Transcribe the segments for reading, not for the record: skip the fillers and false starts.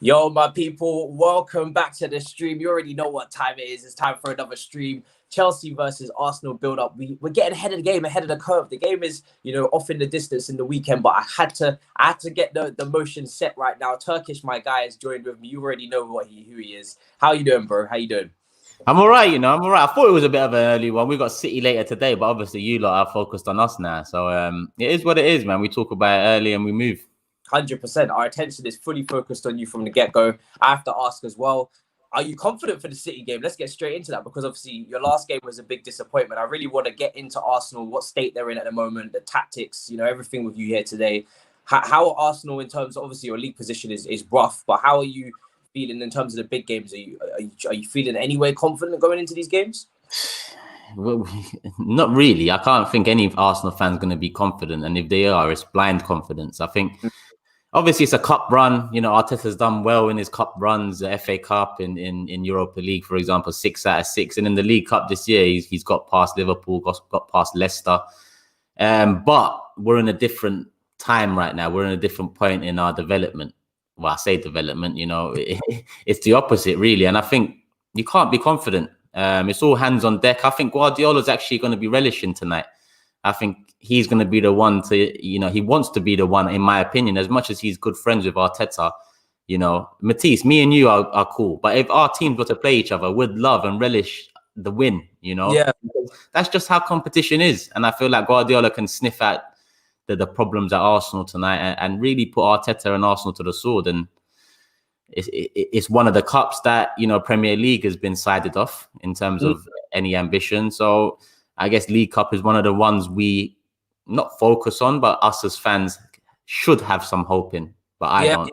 Yo, my people, welcome back to the stream. You already know what time it is. It's time for another stream. Chelsea versus Arsenal build-up. We're getting ahead of the game, ahead of the curve. The game is, off in the distance in the weekend, but I had to get the motion set right now. Turkish, my guy, has joined with me. You already know who he is. How you doing, bro? How you doing? I'm all right, I'm all right. I thought it was a bit of an early one. We got City later today, but obviously you lot are focused on us now. So it is what it is, man. We talk about it early and we move. 100%. Our attention is fully focused on you from the get-go. I have to ask as well, are you confident for the City game? Let's get straight into that, because obviously your last game was a big disappointment. I really want to get into Arsenal, what state they're in at the moment, the tactics, everything with you here today. How are Arsenal in terms of, obviously your league position is rough, but how are you feeling in terms of the big games? Are you feeling any way confident going into these games? Well, not really. I can't think any Arsenal fan's going to be confident, and if they are, it's blind confidence. I think obviously it's a cup run. Arteta's done well in his cup runs, the FA Cup in Europa League, for example, 6 out of 6, and in the League Cup this year he's got past Liverpool, got past Leicester. But we're in a different time right now. We're in a different point in our development. Well, I say development, it's the opposite really. And I think you can't be confident. It's all hands on deck. I think Guardiola's actually going to be relishing tonight. I think he's going to be the one to, he wants to be the one, in my opinion, as much as he's good friends with Arteta. Matisse, me and you are cool. But if our teams were to play each other, we'd love and relish the win, Yeah. That's just how competition is. And I feel like Guardiola can sniff out the problems at Arsenal tonight and really put Arteta and Arsenal to the sword. And it's one of the cups that, Premier League has been sided off in terms of any ambition. So I guess League Cup is one of the ones we not focus on, but us as fans should have some hope in. But I don't.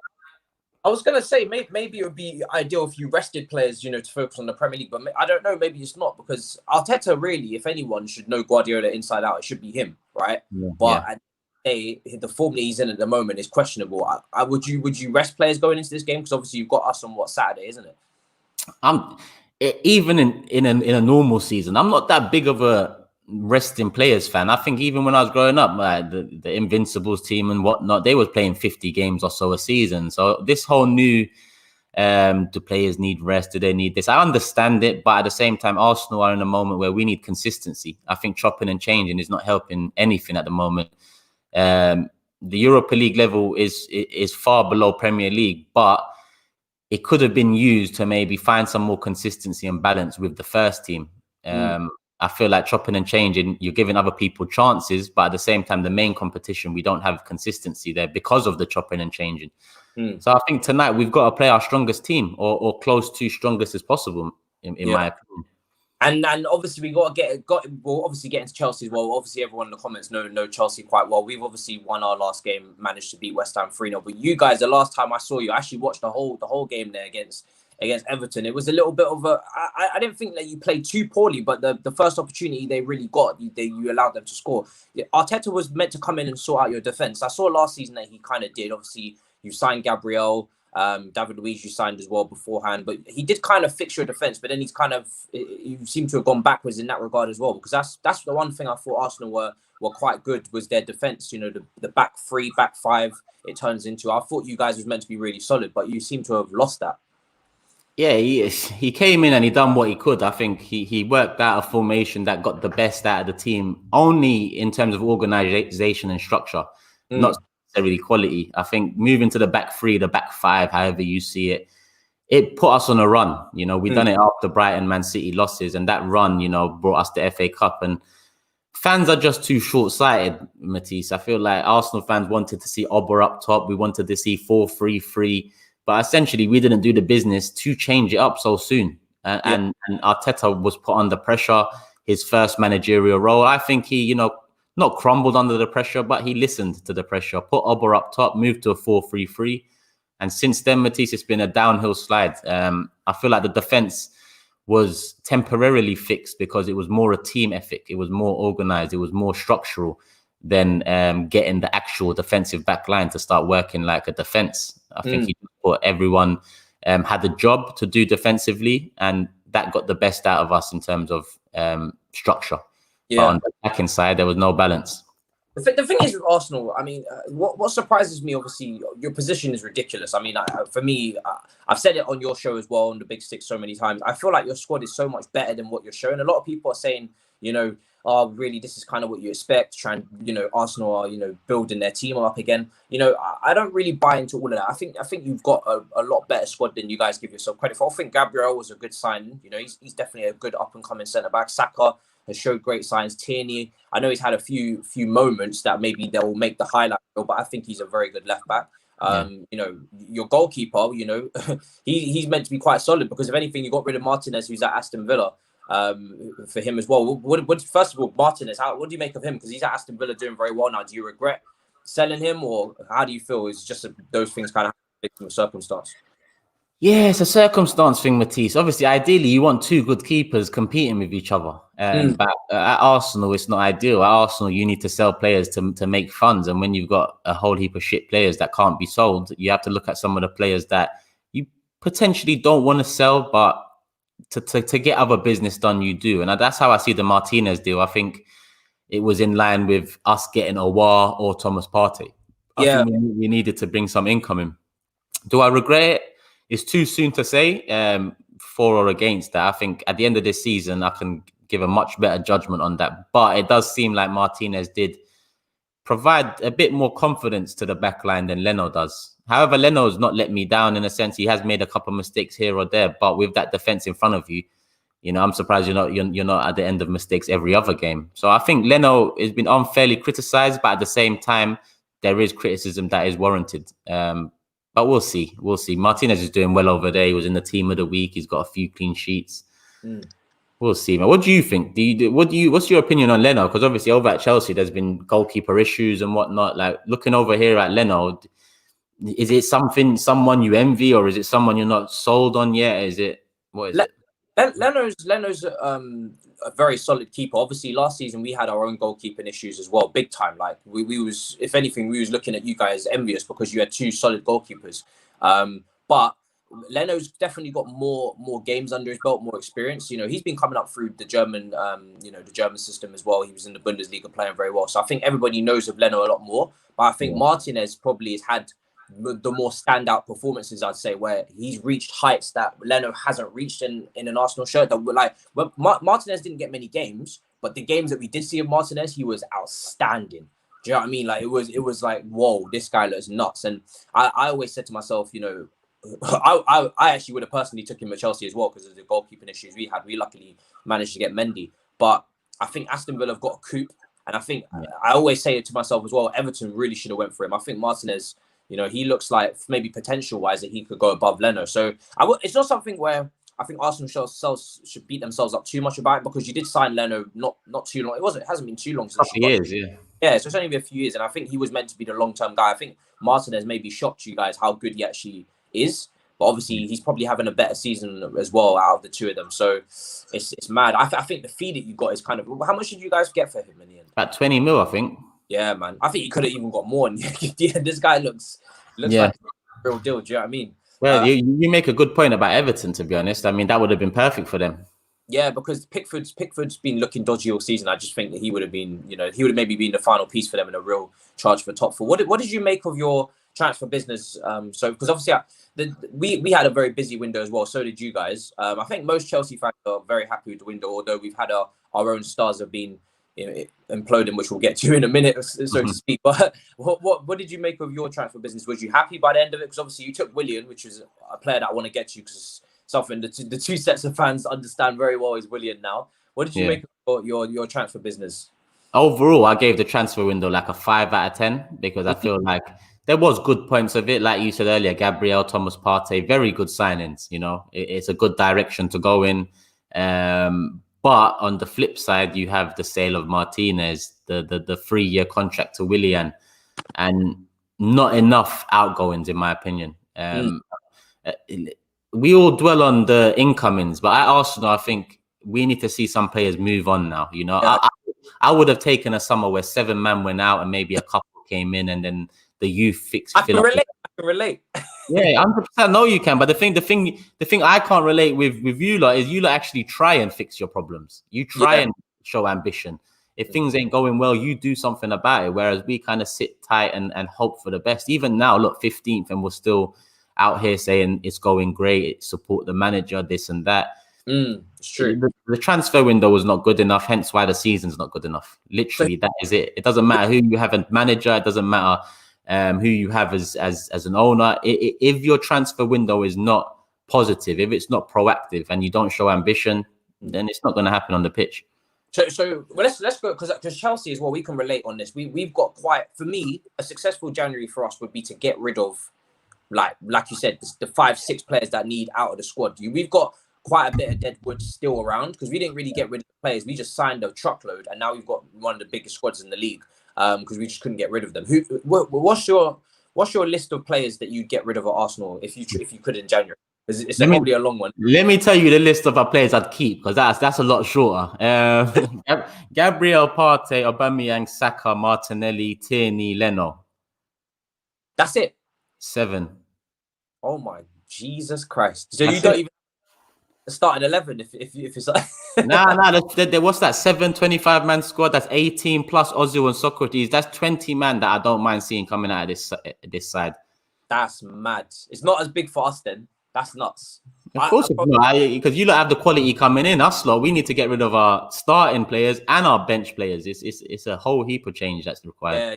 I was going to say, maybe it would be ideal if you rested players, to focus on the Premier League. But I don't know, maybe it's not, because Arteta really, if anyone should know Guardiola inside out, it should be him, right? Yeah. But the form that he's in at the moment is questionable. Would you rest players going into this game? Because obviously you've got us on Saturday, isn't it? Even in a normal season, I'm not that big of a resting players fan. I think even when I was growing up, the Invincibles team and whatnot, they was playing 50 games or so a season. So this whole new, do players need rest? Do they need this? I understand it, but at the same time, Arsenal are in a moment where we need consistency. I think chopping and changing is not helping anything at the moment. The Europa League level is far below Premier League, but it could have been used to maybe find some more consistency and balance with the first team. I feel like chopping and changing, you're giving other people chances, but at the same time, the main competition, we don't have consistency there because of the chopping and changing. So I think tonight we've got to play our strongest team or close to strongest as possible, in my opinion. And obviously we'll obviously get into Chelsea as well. Obviously everyone in the comments know Chelsea quite well. We've obviously won our last game, managed to beat West Ham 3-0. But you guys, the last time I saw you, I actually watched the whole game there against Everton. It was a little bit of I didn't think that you played too poorly, but the first opportunity they really got, you allowed them to score. Arteta was meant to come in and sort out your defence. I saw last season that he kind of did. Obviously you signed Gabriel. David Luiz you signed as well beforehand, but he did kind of fix your defense, but then you seem to have gone backwards in that regard as well, because that's the one thing I thought Arsenal were quite good, was their defense. The back 3, back 5 it turns into. I thought you guys was meant to be really solid, but you seem to have lost that. Yeah, he came in and he done what he could. I think he worked out a formation that got the best out of the team, only in terms of organization and structure, not necessarily quality. I think moving to the back 3, the back 5, however you see it, it put us on a run. We done it after Brighton, Man City losses, and that run, brought us the FA Cup. And fans are just too short-sighted, Matisse. I feel like Arsenal fans wanted to see Oba up top. We wanted to see 4-3-3. But essentially, we didn't do the business to change it up so soon. And Arteta was put under pressure, his first managerial role. I think he, not crumbled under the pressure, but he listened to the pressure, put Oba up top, moved to a 4-3-3. And since then, Matisse, it's been a downhill slide. I feel like the defense was temporarily fixed because it was more a team ethic. It was more organized. It was more structural than getting the actual defensive back line to start working like a defense. I think he thought everyone had a job to do defensively, and that got the best out of us in terms of structure. But on the attacking side, there was no balance. The thing is with Arsenal, I mean, what surprises me, obviously, your position is ridiculous. I mean, for me, I've said it on your show as well, on the Big Six, so many times. I feel like your squad is so much better than what you're showing. A lot of people are saying, oh, really, this is kind of what you expect. Arsenal are, building their team up again. I don't really buy into all of that. I think you've got a lot better squad than you guys give yourself credit for. I think Gabriel was a good signing. He's definitely a good up and coming centre back. Saka has showed great signs. Tierney, I know he's had a few moments that maybe they'll make the highlight reel, but I think he's a very good left back. Your goalkeeper, he's meant to be quite solid, because if anything, you got rid of Martinez, who's at Aston Villa, for him as well. First of all, Martinez, what do you make of him? Because he's at Aston Villa doing very well now. Do you regret selling him, or how do you feel? Is just those things kind of victim of circumstance? Yeah, it's a circumstance thing, Matisse. Obviously, ideally, you want two good keepers competing with each other. But at Arsenal, it's not ideal. At Arsenal, you need to sell players to make funds. And when you've got a whole heap of shit players that can't be sold, you have to look at some of the players that you potentially don't want to sell, but to get other business done, you do. And that's how I see the Martinez deal. I think it was in line with us getting Aouar or Thomas Partey. I think we needed to bring some income in. Do I regret it? It's too soon to say for or against that. I think at the end of this season, I can give a much better judgment on that. But it does seem like Martinez did provide a bit more confidence to the back line than Leno does. However, Leno's not let me down in a sense. He has made a couple of mistakes here or there, but with that defense in front of you, I'm surprised you're not at the end of mistakes every other game. So I think Leno has been unfairly criticized, but at the same time, there is criticism that is warranted. But we'll see. Martinez is doing well over there. He was in the team of the week. He's got a few clean sheets. We'll see, man. What do you think? What's your opinion on Leno? Because obviously over at Chelsea, there's been goalkeeper issues and whatnot. Like, looking over here at Leno, is it someone you envy, or is it someone you're not sold on yet? What is it? Leno's a very solid keeper. Obviously, last season we had our own goalkeeping issues as well, big time. Like we was, if anything, we was looking at you guys envious because you had two solid goalkeepers. But Leno's definitely got more games under his belt, more experience. He's been coming up through the German, the German system as well. He was in the Bundesliga playing very well. So I think everybody knows of Leno a lot more. But I think Martinez probably has had the more standout performances, I'd say, where he's reached heights that Leno hasn't reached in an Arsenal shirt. That were like, well, Martinez didn't get many games, but the games that we did see of Martinez, he was outstanding. Do you know what I mean? Like it was like, whoa, this guy looks nuts. And I always said to myself, I actually would have personally took him at Chelsea as well because of the goalkeeping issues we had. We luckily managed to get Mendy, but I think Aston Villa have got a coup, and I think I always say it to myself as well. Everton really should have went for him. I think Martinez, he looks like maybe potential-wise that he could go above Leno. So it's not something where I think Arsenal should beat themselves up too much about it, because you did sign Leno not too long. It hasn't been too long since. Years. Yeah, so it's only been a few years, and I think he was meant to be the long-term guy. I think Martinez maybe shocked you guys how good he actually is, but obviously he's probably having a better season as well out of the two of them. So it's mad. I think the fee that you got is kind of, how much did you guys get for him in the end? About 20 mil, I think. Yeah, man. I think you could have even got more. And this guy looks like a real deal. Do you know what I mean? Well, you make a good point about Everton, to be honest. I mean, that would have been perfect for them. Yeah, because Pickford's been looking dodgy all season. I just think that he would have been, he would have maybe been the final piece for them in a real charge for top four. What did you make of your transfer business? So, because obviously we had a very busy window as well. So did you guys. I think most Chelsea fans are very happy with the window, although we've had our own stars have been imploding, which we'll get to in a minute, so to speak. But what did you make of your transfer business? Was you happy by the end of it? Because obviously you took Willian, which is a player that I want to get to, because something the two sets of fans understand very well is Willian now. What did you make of your transfer business? Overall, I gave the transfer window like a 5 out of 10, because I feel like there was good points of it. Like you said earlier, Gabriel, Thomas Partey, very good signings. It's a good direction to go in. But on the flip side, you have the sale of Martinez, the 3-year contract to Willian, and not enough outgoings, in my opinion. We all dwell on the incomings, but at Arsenal, I think we need to see some players move on now. I would have taken a summer where 7 men went out and maybe a couple came in, and then the youth fix. I can relate. Yeah, 100%. No, you can. But the thing I can't relate with you lot is you lot actually try and fix your problems. You try and show ambition. If things ain't going well, you do something about it. Whereas we kind of sit tight and hope for the best. Even now, look, 15th, and we're still out here saying it's going great, support the manager, this and that. It's true. The transfer window was not good enough, hence why the season's not good enough. Literally, that is it. It doesn't matter who you have a manager. It doesn't matter who you have as an owner. If your transfer window is not positive, if it's not proactive, and you don't show ambition, then it's not going to happen on the pitch. So well, let's go, because Chelsea as well, we can relate on this. We've got for me, a successful January for us would be to get rid of, like you said, the 5-6 players that need out of the squad. We've got quite a bit of dead wood still around, because we didn't really get rid of the players. We just signed a truckload, and now we've got one of the biggest squads in the league, because we just couldn't get rid of them. What's your list of players that you'd get rid of at Arsenal if you could in January? It's probably a long one. Let me tell you the list of our players I'd keep, because that's a lot shorter. Gabriel, Partey, Aubameyang, Saka, Martinelli, Tierney, Leno. That's it. 7. Oh my Jesus Christ! So That's you don't even start at 11 if it's like nah. What's that? 25-man squad. That's 18 plus Ozil and Socrates. That's 20 man that I don't mind seeing coming out of this side. That's mad. It's not as big for us then. That's nuts. Of course, because you don't have the quality coming in. Us lot, we need to get rid of our starting players and our bench players. It's a whole heap of change that's required.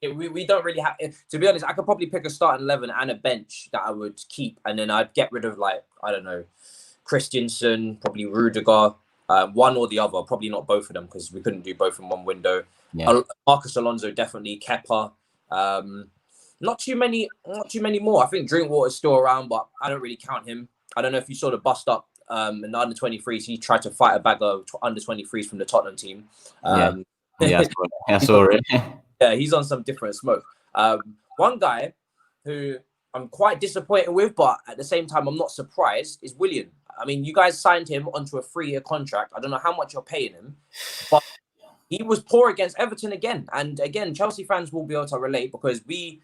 Yeah, we don't really have. To be honest, I could probably pick a starting 11 and a bench that I would keep, and then I'd get rid of, like, I don't know, Christensen, probably Rudiger, one or the other. Probably not both of them, because we couldn't do both in one window. Yeah. Marcus Alonso, definitely. Kepa. Not too many more. I think Drinkwater's still around, but I don't really count him. I don't know if you saw the bust up in the under 23s. He tried to fight a bag of under 23s from the Tottenham team. I saw it. Yeah, he's on some different smoke. One guy who I'm quite disappointed with, but at the same time I'm not surprised, is Willian. I mean, you guys signed him onto a 3-year contract. I don't know how much you're paying him, but he was poor against Everton again. And again, Chelsea fans will be able to relate, because we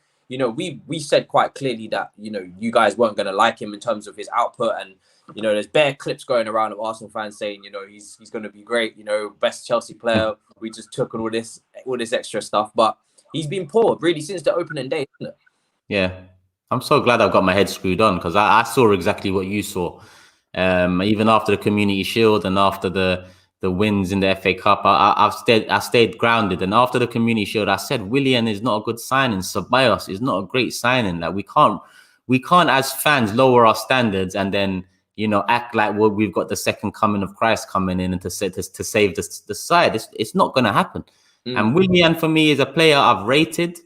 said quite clearly that, you guys weren't going to like him in terms of his output. And, there's bare clips going around of Arsenal fans saying, he's going to be great, best Chelsea player. We just took on all this extra stuff. But he's been poor really since the opening day, isn't it? Yeah. I'm so glad I've got my head screwed on, because I saw exactly what you saw. Even after the Community Shield and after the wins in the FA Cup, I stayed grounded. And after the Community Shield, I said Willian is not a good signing. Ceballos is not a great signing. Like, we can't as fans lower our standards and then act like we've got the second coming of Christ coming in and to save the side. It's not going to happen. And Willian for me is a player I've rated,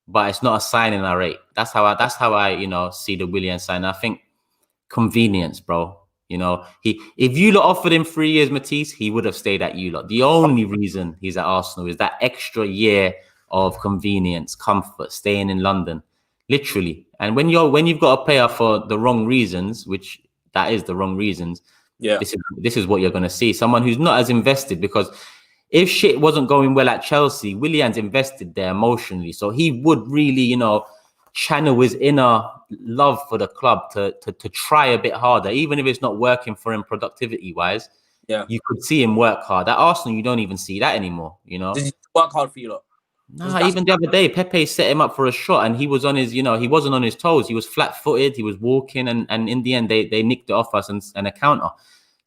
but it's not a signing I rate. That's how I see the Willian sign. I think convenience, bro. If you lot offered him 3 years, Matisse, he would have stayed at you lot. The only reason he's at Arsenal is that extra year of convenience, comfort, staying in London, literally. And when you've got a player for the wrong reasons, which that is the wrong reasons, yeah, this is what you're going to see. Someone who's not as invested, because if shit wasn't going well at Chelsea, Willian's invested there emotionally, so he would really, channel his inner love for the club to try a bit harder, even if it's not working for him productivity wise. Yeah, you could see him work hard. At Arsenal, you don't even see that anymore. Does he work hard for you lot? No, even the other day, Pepe set him up for a shot, and he was on his, he wasn't on his toes. He was flat-footed. He was walking, and in the end, they nicked it off us and a counter.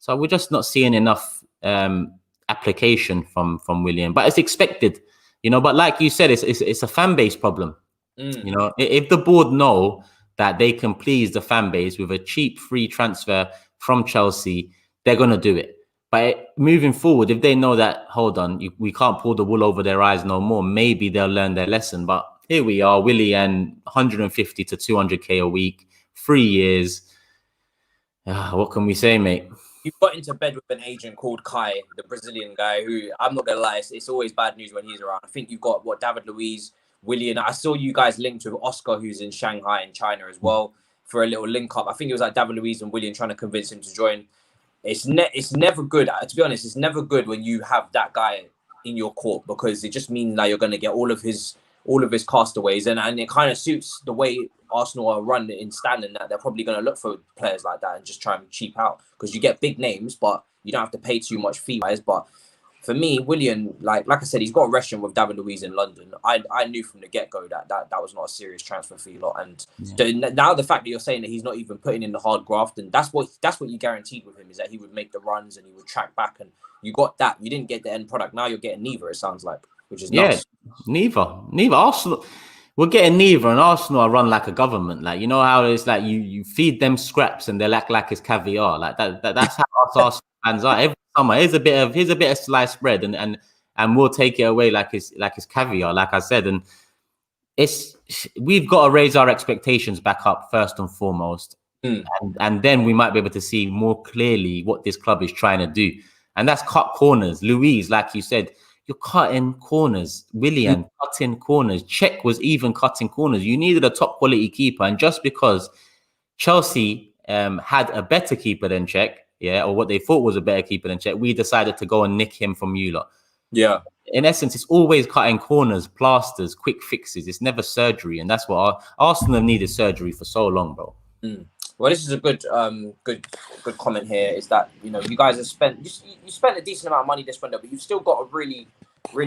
So we're just not seeing enough application from Willian, but it's expected, But like you said, it's a fan base problem. If the board know that they can please the fan base with a cheap free transfer from Chelsea, they're going to do it. But moving forward, if they know that, hold on, we can't pull the wool over their eyes no more, maybe they'll learn their lesson. But here we are, Willian, 150 to 200k a week, 3 years. What can we say, mate? You got into bed with an agent called Kai, the Brazilian guy, who, I'm not going to lie, it's always bad news when he's around. I think you've got, David Luiz, Willian. I saw you guys linked with Oscar, who's in Shanghai in China as well, for a little link up. I think it was like David Luiz and Willian trying to convince him to join. It's never good. To be honest, it's never good when you have that guy in your court, because it just means that you're going to get all of his castaways, and it kind of suits the way Arsenal are run in standing, that they're probably going to look for players like that and just try and cheap out, because you get big names, but you don't have to pay too much fee-wise. But for me, Willian, like I said, he's got a restaurant with David Luiz in London. I knew from the get-go that was not a serious transfer fee lot. And now the fact that you're saying that he's not even putting in the hard graft, and that's what you guaranteed with him, is that he would make the runs and he would track back, and you got that. You didn't get the end product. Now you're getting neither, it sounds like, which is nuts. Neither. Arsenal, we're getting neither, and Arsenal are run like a government. Like, you know how it's like you feed them scraps and they're like it's caviar. Like that's how us Arsenal fans are. Every summer, here's a bit of sliced bread, and we'll take it away like it's caviar, like I said. And we've got to raise our expectations back up first and foremost, and then we might be able to see more clearly what this club is trying to do, and that's cut corners. Luiz, like you said, you're cutting corners. Willian cutting corners. Cech was even cutting corners. You needed a top quality keeper, and just because Chelsea had a better keeper than Cech, or what they thought was a better keeper than Cech, we decided to go and nick him from you lot. Yeah. In essence, it's always cutting corners, plasters, quick fixes. It's never surgery, and that's what Arsenal have needed surgery for so long, bro. Well, this is a good comment here. Is that, you know, you guys have spent a decent amount of money this window, but you've still got a really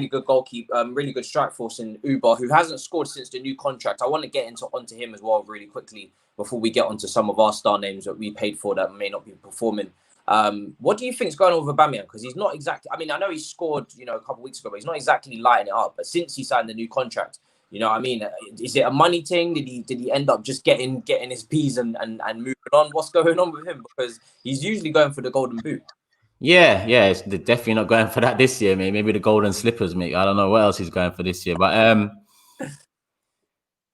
good goalkeeper, really good strike force in Uber, who hasn't scored since the new contract. I want to get onto him as well really quickly before we get onto some of our star names that we paid for that may not be performing. What do you think is going on with Aubameyang? Because he's not exactly. I mean, I know he scored, a couple of weeks ago, but he's not exactly lighting it up. But since he signed the new contract, you know what I mean? Is it a money thing? Did he end up just getting his P's and moving on? What's going on with him? Because he's usually going for the golden boot. Yeah, it's definitely not going for that this year, mate. Maybe the golden slippers, mate. I don't know what else he's going for this year. But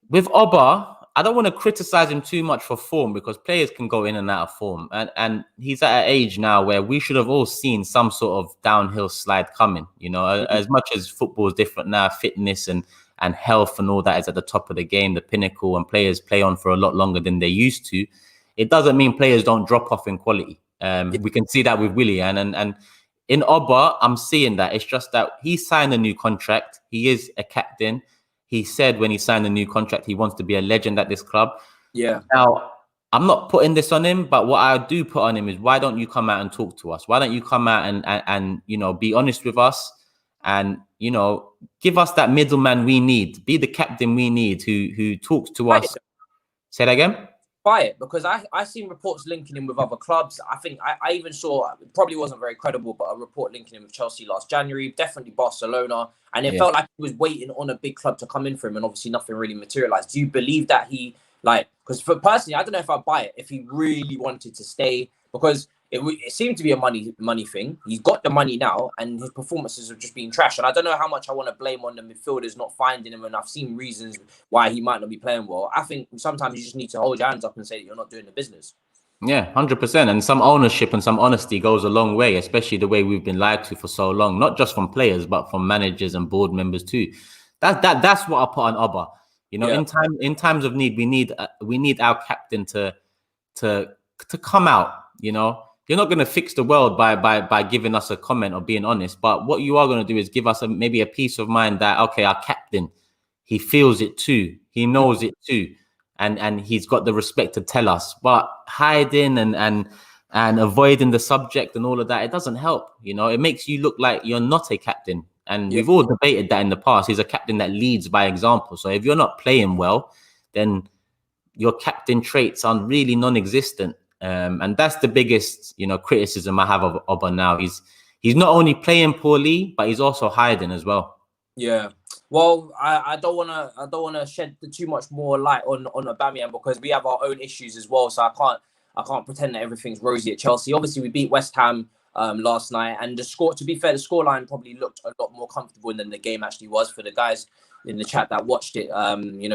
with Oba, I don't want to criticize him too much for form, because players can go in and out of form. And he's at an age now where we should have all seen some sort of downhill slide coming. You know, as much as football is different now, fitness and health and all that is at the top of the game, the pinnacle, and players play on for a lot longer than they used to. It doesn't mean players don't drop off in quality. We can see that with Willian, and in Oba, I'm seeing that. It's just that he signed a new contract. He is a captain. He said when he signed the new contract, he wants to be a legend at this club. Yeah. Now, I'm not putting this on him, but what I do put on him is, why don't you come out and talk to us? Why don't you come out and be honest with us, and give us that middleman we need, be the captain we need, who talks to us. Say that again. Buy it, because I seen reports linking him with other clubs. I think I even saw, it probably wasn't very credible, but a report linking him with Chelsea last January, definitely Barcelona, and it felt like he was waiting on a big club to come in for him, and obviously nothing really materialized. Do you believe that he, because for personally, I don't know if I buy it, if he really wanted to stay, because it seemed to be a money thing. He's got the money now, and his performances have just been trash. And I don't know how much I want to blame on the midfielders not finding him, and I've seen reasons why he might not be playing well. I think sometimes you just need to hold your hands up and say that you're not doing the business. Yeah, 100%. And some ownership and some honesty goes a long way, especially the way we've been lied to for so long, not just from players, but from managers and board members too. That's what I put on Oba. In times of need, we need our captain to come out. You're not going to fix the world by giving us a comment or being honest. But what you are going to do is give us maybe a peace of mind that, okay, our captain, he feels it too. He knows it too. And he's got the respect to tell us. But hiding and avoiding the subject and all of that, it doesn't help. It makes you look like you're not a captain. And we've all debated that in the past. He's a captain that leads by example. So if you're not playing well, then your captain traits are really non-existent. And that's the biggest, criticism I have of Oba now. He's not only playing poorly, but he's also hiding as well. Yeah. Well, I don't want to shed too much more light on Aubameyang, because we have our own issues as well. So I can't pretend that everything's rosy at Chelsea. Obviously, we beat West Ham last night, and the scoreline probably looked a lot more comfortable than the game actually was. For the guys in the chat that watched it,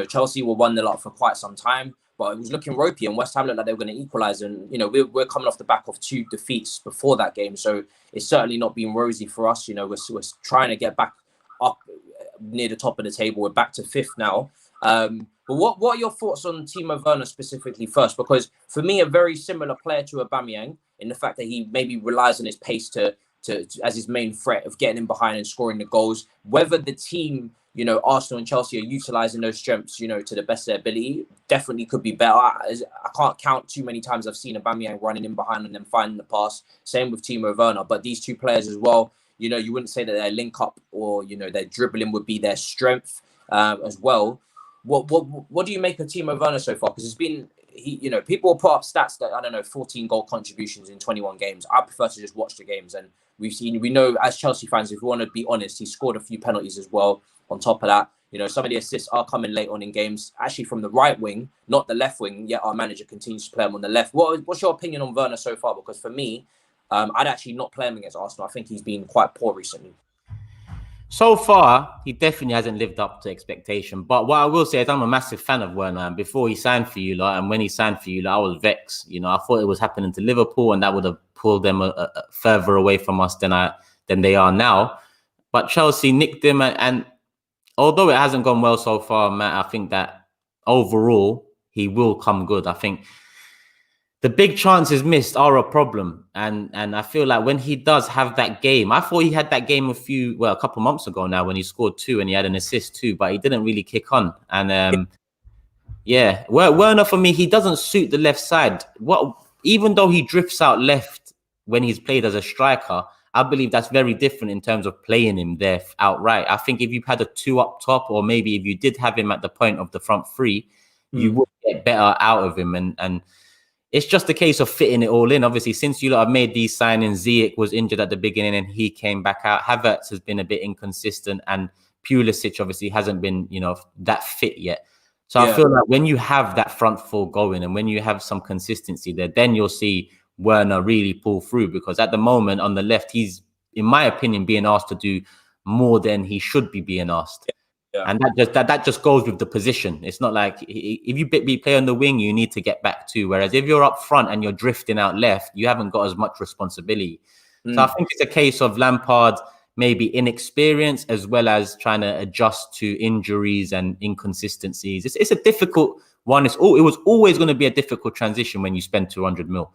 Chelsea were 1-0 up for quite some time, but it was looking ropey, and West Ham looked like they were going to equalise. And we're coming off the back of 2 defeats before that game, so it's certainly not been rosy for us. We're trying to get back up near the top of the table. We're back to 5th now. But what are your thoughts on Timo Werner specifically first? Because for me, a very similar player to Aubameyang in the fact that he maybe relies on his pace to as his main threat of getting in behind and scoring the goals. Whether the team, Arsenal and Chelsea are utilising those strengths, to the best of their ability, definitely could be better. I can't count too many times I've seen Aubameyang running in behind and then finding the pass. Same with Timo Werner. But these two players as well, you wouldn't say that their link up or, their dribbling would be their strength as well. What do you make of Timo Werner so far? Because it's been, people will put up stats that, I don't know, 14 goal contributions in 21 games. I prefer to just watch the games. And we know as Chelsea fans, if we want to be honest, he scored a few penalties as well. On top of that, some of the assists are coming late on in games, actually from the right wing, not the left wing, yet our manager continues to play him on the left. What's your opinion on Werner so far? Because for me, I'd actually not play him against Arsenal. I think he's been quite poor recently. So far, he definitely hasn't lived up to expectation. But what I will say is I'm a massive fan of Werner. And before he signed for you lot, and when he signed for you lot, I was vexed. I thought it was happening to Liverpool, and that would have pulled them further away from us than they are now. But Chelsea nicked him, and although it hasn't gone well so far, Matt, I think that overall he will come good. I think the big chances missed are a problem. And I feel like when he does have that game, I thought he had that game a couple months ago now when he scored 2 and he had an assist too, but he didn't really kick on. And Werner, for me, he doesn't suit the left side. Even though he drifts out left when he's played as a striker, I believe that's very different in terms of playing him there outright. I think if you had a 2 up top, or maybe if you did have him at the point of the front 3, you would get better out of him. And it's just a case of fitting it all in. Obviously, since you lot have made these signings, Ziyech was injured at the beginning and he came back out. Havertz has been a bit inconsistent, and Pulisic obviously hasn't been, that fit yet. So I feel like when you have that front 4 going and when you have some consistency there, then you'll see Werner really pull through, because at the moment on the left, he's, in my opinion, being asked to do more than he should be being asked. Yeah. And that just goes with the position. It's not like if you play on the wing, you need to get back too. Whereas if you're up front and you're drifting out left, you haven't got as much responsibility. So I think it's a case of Lampard maybe inexperience as well as trying to adjust to injuries and inconsistencies. It's a difficult one. It was always going to be a difficult transition when you spend 200 mil.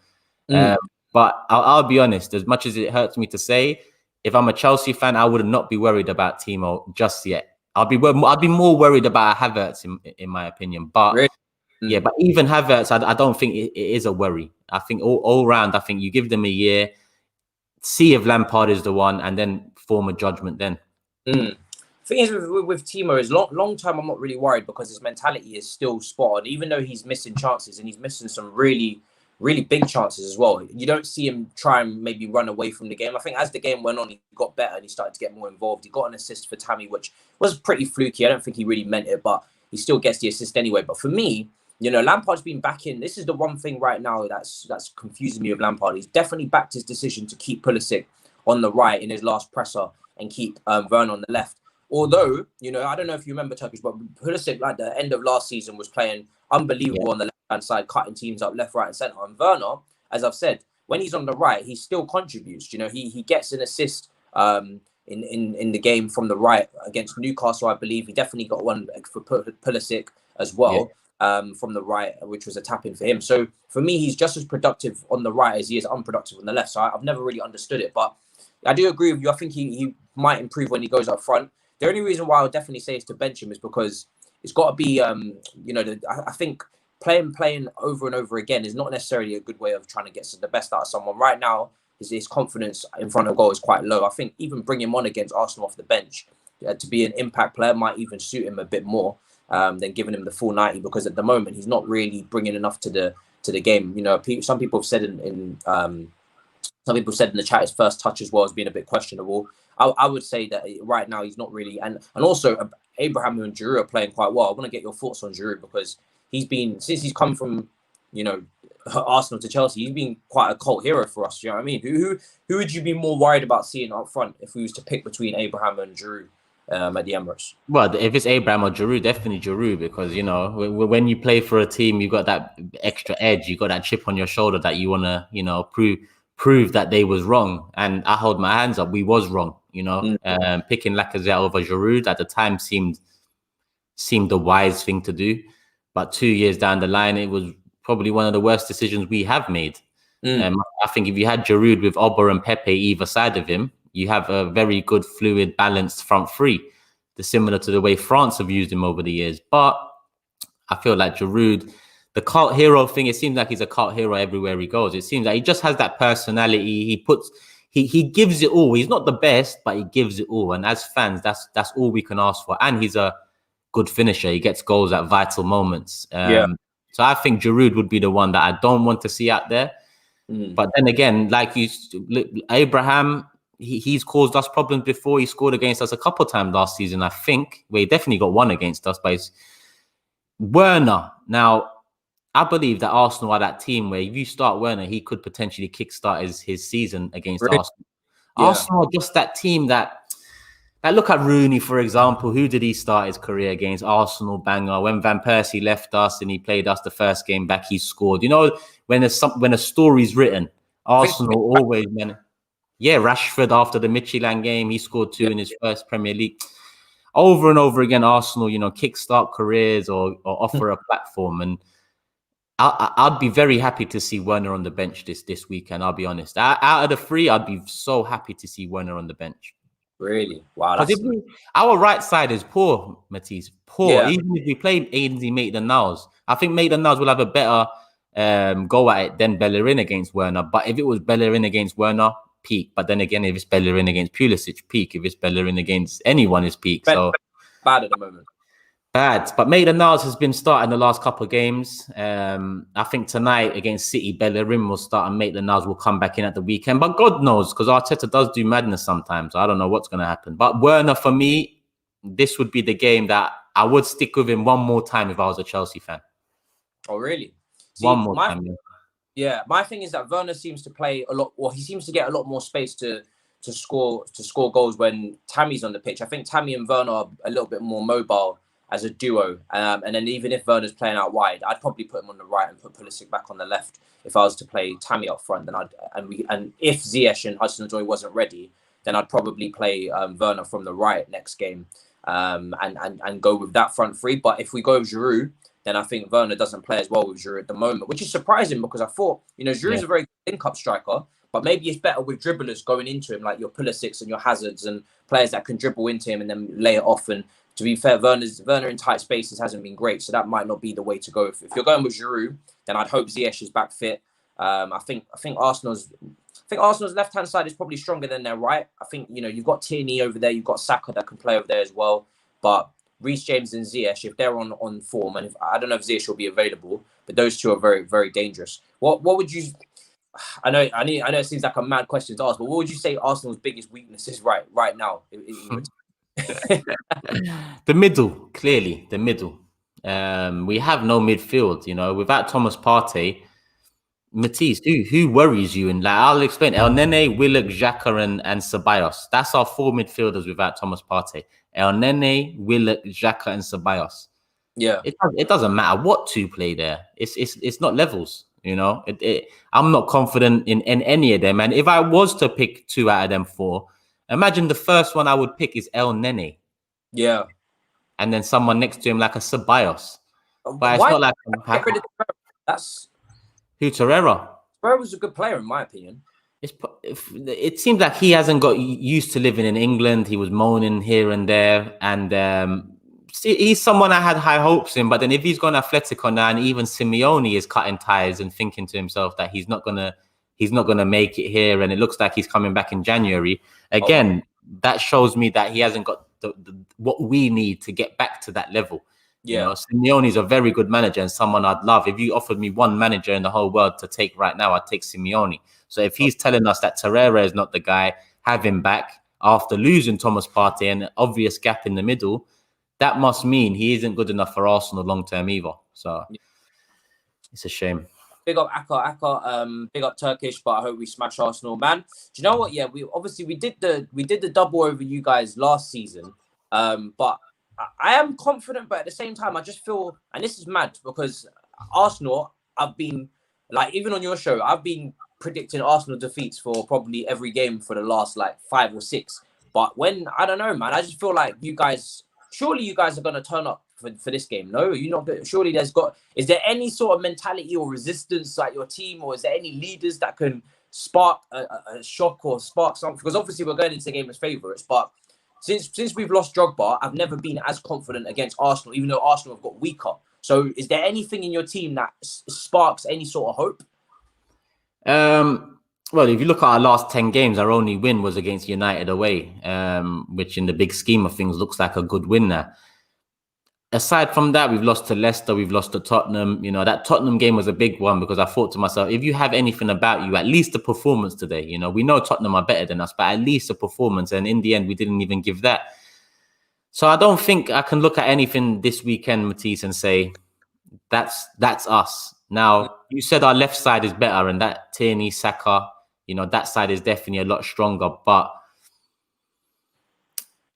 But I'll be honest, as much as it hurts me to say, if I'm a Chelsea fan, I would not be worried about Timo just yet. I'd be more worried about Havertz in my opinion. But really? But even Havertz, I don't think it is a worry. I think all round, I think you give them a year, see if Lampard is the one, and then form a judgment then. Thing is with Timo is long time, I'm not really worried because his mentality is still spot on, even though he's missing chances and he's missing some really, really big chances as well. You don't see him try and maybe run away from the game. I think as the game went on, he got better and he started to get more involved. He got an assist for Tammy, which was pretty fluky. I don't think he really meant it, but he still gets the assist anyway. But for me, Lampard's been back in. This is the one thing right now that's confusing me with Lampard. He's definitely backed his decision to keep Pulisic on the right in his last presser and keep Werner on the left. Although, I don't know if you remember, Turkish, but Pulisic, like the end of last season, was playing unbelievable on the left-hand side, cutting teams up left, right, and centre. And Werner, as I've said, when he's on the right, he still contributes. He gets an assist in the game from the right against Newcastle, I believe. He definitely got one for Pulisic as well from the right, which was a tap-in for him. So for me, he's just as productive on the right as he is unproductive on the left. So I've never really understood it. But I do agree with you. I think he might improve when he goes up front. The only reason why I would definitely say is to bench him is because it's got to be, I think playing over and over again is not necessarily a good way of trying to get the best out of someone. Right now, his confidence in front of goal is quite low. I think even bringing him on against Arsenal off the bench to be an impact player might even suit him a bit more than giving him the full 90, because at the moment he's not really bringing enough to the game. Some people have said some people said in the chat his first touch as well has been a bit questionable. I would say that right now he's not really, and also Abraham and Giroud are playing quite well. I want to get your thoughts on Giroud, because since he's come from Arsenal to Chelsea, he's been quite a cult hero for us. You know what I mean? Who would you be more worried about seeing up front if we was to pick between Abraham and Giroud at the Emirates? Well, if it's Abraham or Giroud, definitely Giroud, because when you play for a team, you got that extra edge, you got that chip on your shoulder that you want to prove that they was wrong. And I hold my hands up, we was wrong. Picking Lacazette over Giroud at the time seemed the wise thing to do, but 2 years down the line, it was probably one of the worst decisions we have made. I think if you had Giroud with Oba and Pepe either side of him, you have a very good, fluid, balanced front three, similar to the way France have used him over the years. But I feel like Giroud, the cult hero thing, it seems like he's a cult hero everywhere he goes. It seems like he just has that personality. he gives it all. He's not the best, but he gives it all. And as fans, that's all we can ask for. And he's a good finisher. He gets goals at vital moments. So I think Giroud would be the one that I don't want to see out there. But then again, like Abraham, he's caused us problems before. He scored against us a couple of times last season, I think. Well, he definitely got one against us. But Werner. Now, I believe that Arsenal are that team where if you start Werner, he could potentially kickstart his season against Arsenal. Yeah. Arsenal are just that team that look at Rooney, for example. Who did he start his career against? Arsenal, banger. When Van Persie left us and he played us the first game back, he scored. You know, when a story's written, Arsenal always, man. Yeah, Rashford after the Midtjylland game, he scored 2 in his first Premier League. Over and over again, Arsenal, kickstart careers or offer a platform. And I'd be very happy to see Werner on the bench this weekend, I'll be honest. Out of the 3, I'd be so happy to see Werner on the bench. Really? Wow. Our right side is poor, Matisse. Poor. Yeah. Even if we play Ainsley Maitland-Niles, I think Maitland-Niles will have a better go at it than Bellerin against Werner. But if it was Bellerin against Werner, peak. But then again, if it's Bellerin against Pulisic, peak. If it's Bellerin against anyone, is peak. So bad at the moment. Bad. But Maitland-Niles has been starting the last couple of games. I think tonight against City, Bellerin will start and Maitland-Niles will come back in at the weekend. But God knows, because Arteta does do madness sometimes. I don't know what's going to happen. But Werner, for me, this would be the game that I would stick with him one more time if I was a Chelsea fan. Oh, really? See, one more time. Yeah, my thing is that Werner seems to play a lot, or he seems to get a lot more space to score goals when Tammy's on the pitch. I think Tammy and Werner are a little bit more mobile as a duo, and then even if Werner's playing out wide, I'd probably put him on the right and put Pulisic back on the left. If I was to play Tammy up front, then and if Ziyech and Hudson-Odoi wasn't ready, then I'd probably play Werner from the right next game, and go with that front 3. But if we go with Giroud, then I think Werner doesn't play as well with Giroud at the moment, which is surprising because I thought, Giroud's a very good link-up striker, but maybe it's better with dribblers going into him, like your Pulisic and your Hazards and players that can dribble into him and then lay it off. And to be fair, Werner in tight spaces hasn't been great, so that might not be the way to go. If you're going with Giroud, then I'd hope Ziyech is back fit. I think Arsenal's left-hand side is probably stronger than their right. I think, you've got Tierney over there, you've got Saka that can play over there as well. But Reece James and Ziyech, if they're on form, and I don't know if Ziyech will be available, but those two are very, very dangerous. What would you? I know it seems like a mad question to ask, but what would you say Arsenal's biggest weakness is right now? The middle, clearly the middle. We have no midfield, without Thomas Partey. Matisse, who worries you? And I'll explain. El Nene, Willock, Xhaka, and Ceballos. That's our 4 midfielders without Thomas Partey. El Nene, Willock, Xhaka, and Ceballos. Yeah, it doesn't matter what 2 play there. It's not levels. I'm not confident in any of them. And if I was to pick 2 out of them 4, imagine the first one I would pick is El Nene. Yeah, and then someone next to him like a Ceballos. But it's not like that's who Torreira. Torreira was a good player in my opinion. It seems like he hasn't got used to living in England. He was moaning here and there, and he's someone I had high hopes in. But then if he's gone Atletico now, and even Simeone is cutting ties and thinking to himself that he's not gonna make it here, and it looks like he's coming back in January again. That shows me that he hasn't got what we need to get back to that level. Yeah, Simeone's a very good manager and someone I'd love. If you offered me one manager in the whole world to take right now, I'd take Simeone. So if he's telling us that Torreira is not the guy, have him back after losing Thomas Partey and an obvious gap in the middle, that must mean he isn't good enough for Arsenal long term either. So it's a shame. Big up Aka, big up Turkish, but I hope we smash Arsenal, man. Do you know what? Yeah, we did the double over you guys last season. But I am confident, but at the same time, I just feel, and this is mad because Arsenal, I've been like, even on your show, I've been predicting Arsenal defeats for probably every game for the last 5 or 6. But I don't know, man, I just feel like surely you guys are going to turn up for this game. No, you're not. Surely is there any sort of mentality or resistance like your team, or is there any leaders that can spark a shock or spark something? Because obviously we're going into the game as favourites, but since we've lost Drogba, I've never been as confident against Arsenal, even though Arsenal have got weaker. So is there anything in your team that sparks any sort of hope? Well, if you look at our last 10 games, our only win was against United away, which in the big scheme of things looks like a good win now. Aside from that, we've lost to Leicester, we've lost to Tottenham. You know, that Tottenham game was a big one because I thought to myself, if you have anything about you, at least the performance today, you know, we know Tottenham are better than us, but at least the performance. And in the end, we didn't even give that. So I don't think I can look at anything this weekend, Matisse, and say, that's us. Now, you said our left side is better and that Tierney, Saka, you know, that side is definitely a lot stronger, but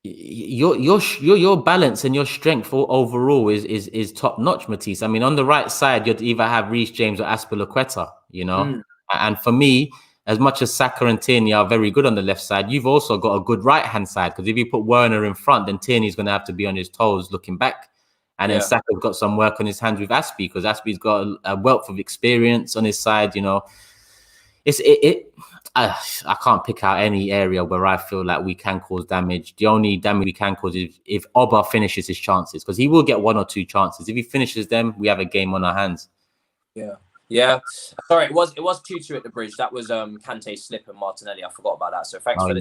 your balance and your strength overall is top notch, Matisse. I mean, on the right side, you'd either have Reece James or Aspilicueta, you know. And for me, as much as Saka and Tierney are very good on the left side, you've also got a good right hand side because if you put Werner in front, then Tierney's going to have to be on his toes looking back. And then Saka's got some work on his hands with Aspie because Aspie's got a wealth of experience on his side, you know. I can't pick out any area where I feel like we can cause damage. The only damage we can cause is if Oba finishes his chances, because he will get 1 or 2 chances. If he finishes them, we have a game on our hands. Yeah. Sorry, it was 2-2 at the Bridge. That was Kante's slip and Martinelli. I forgot about that. So thanks for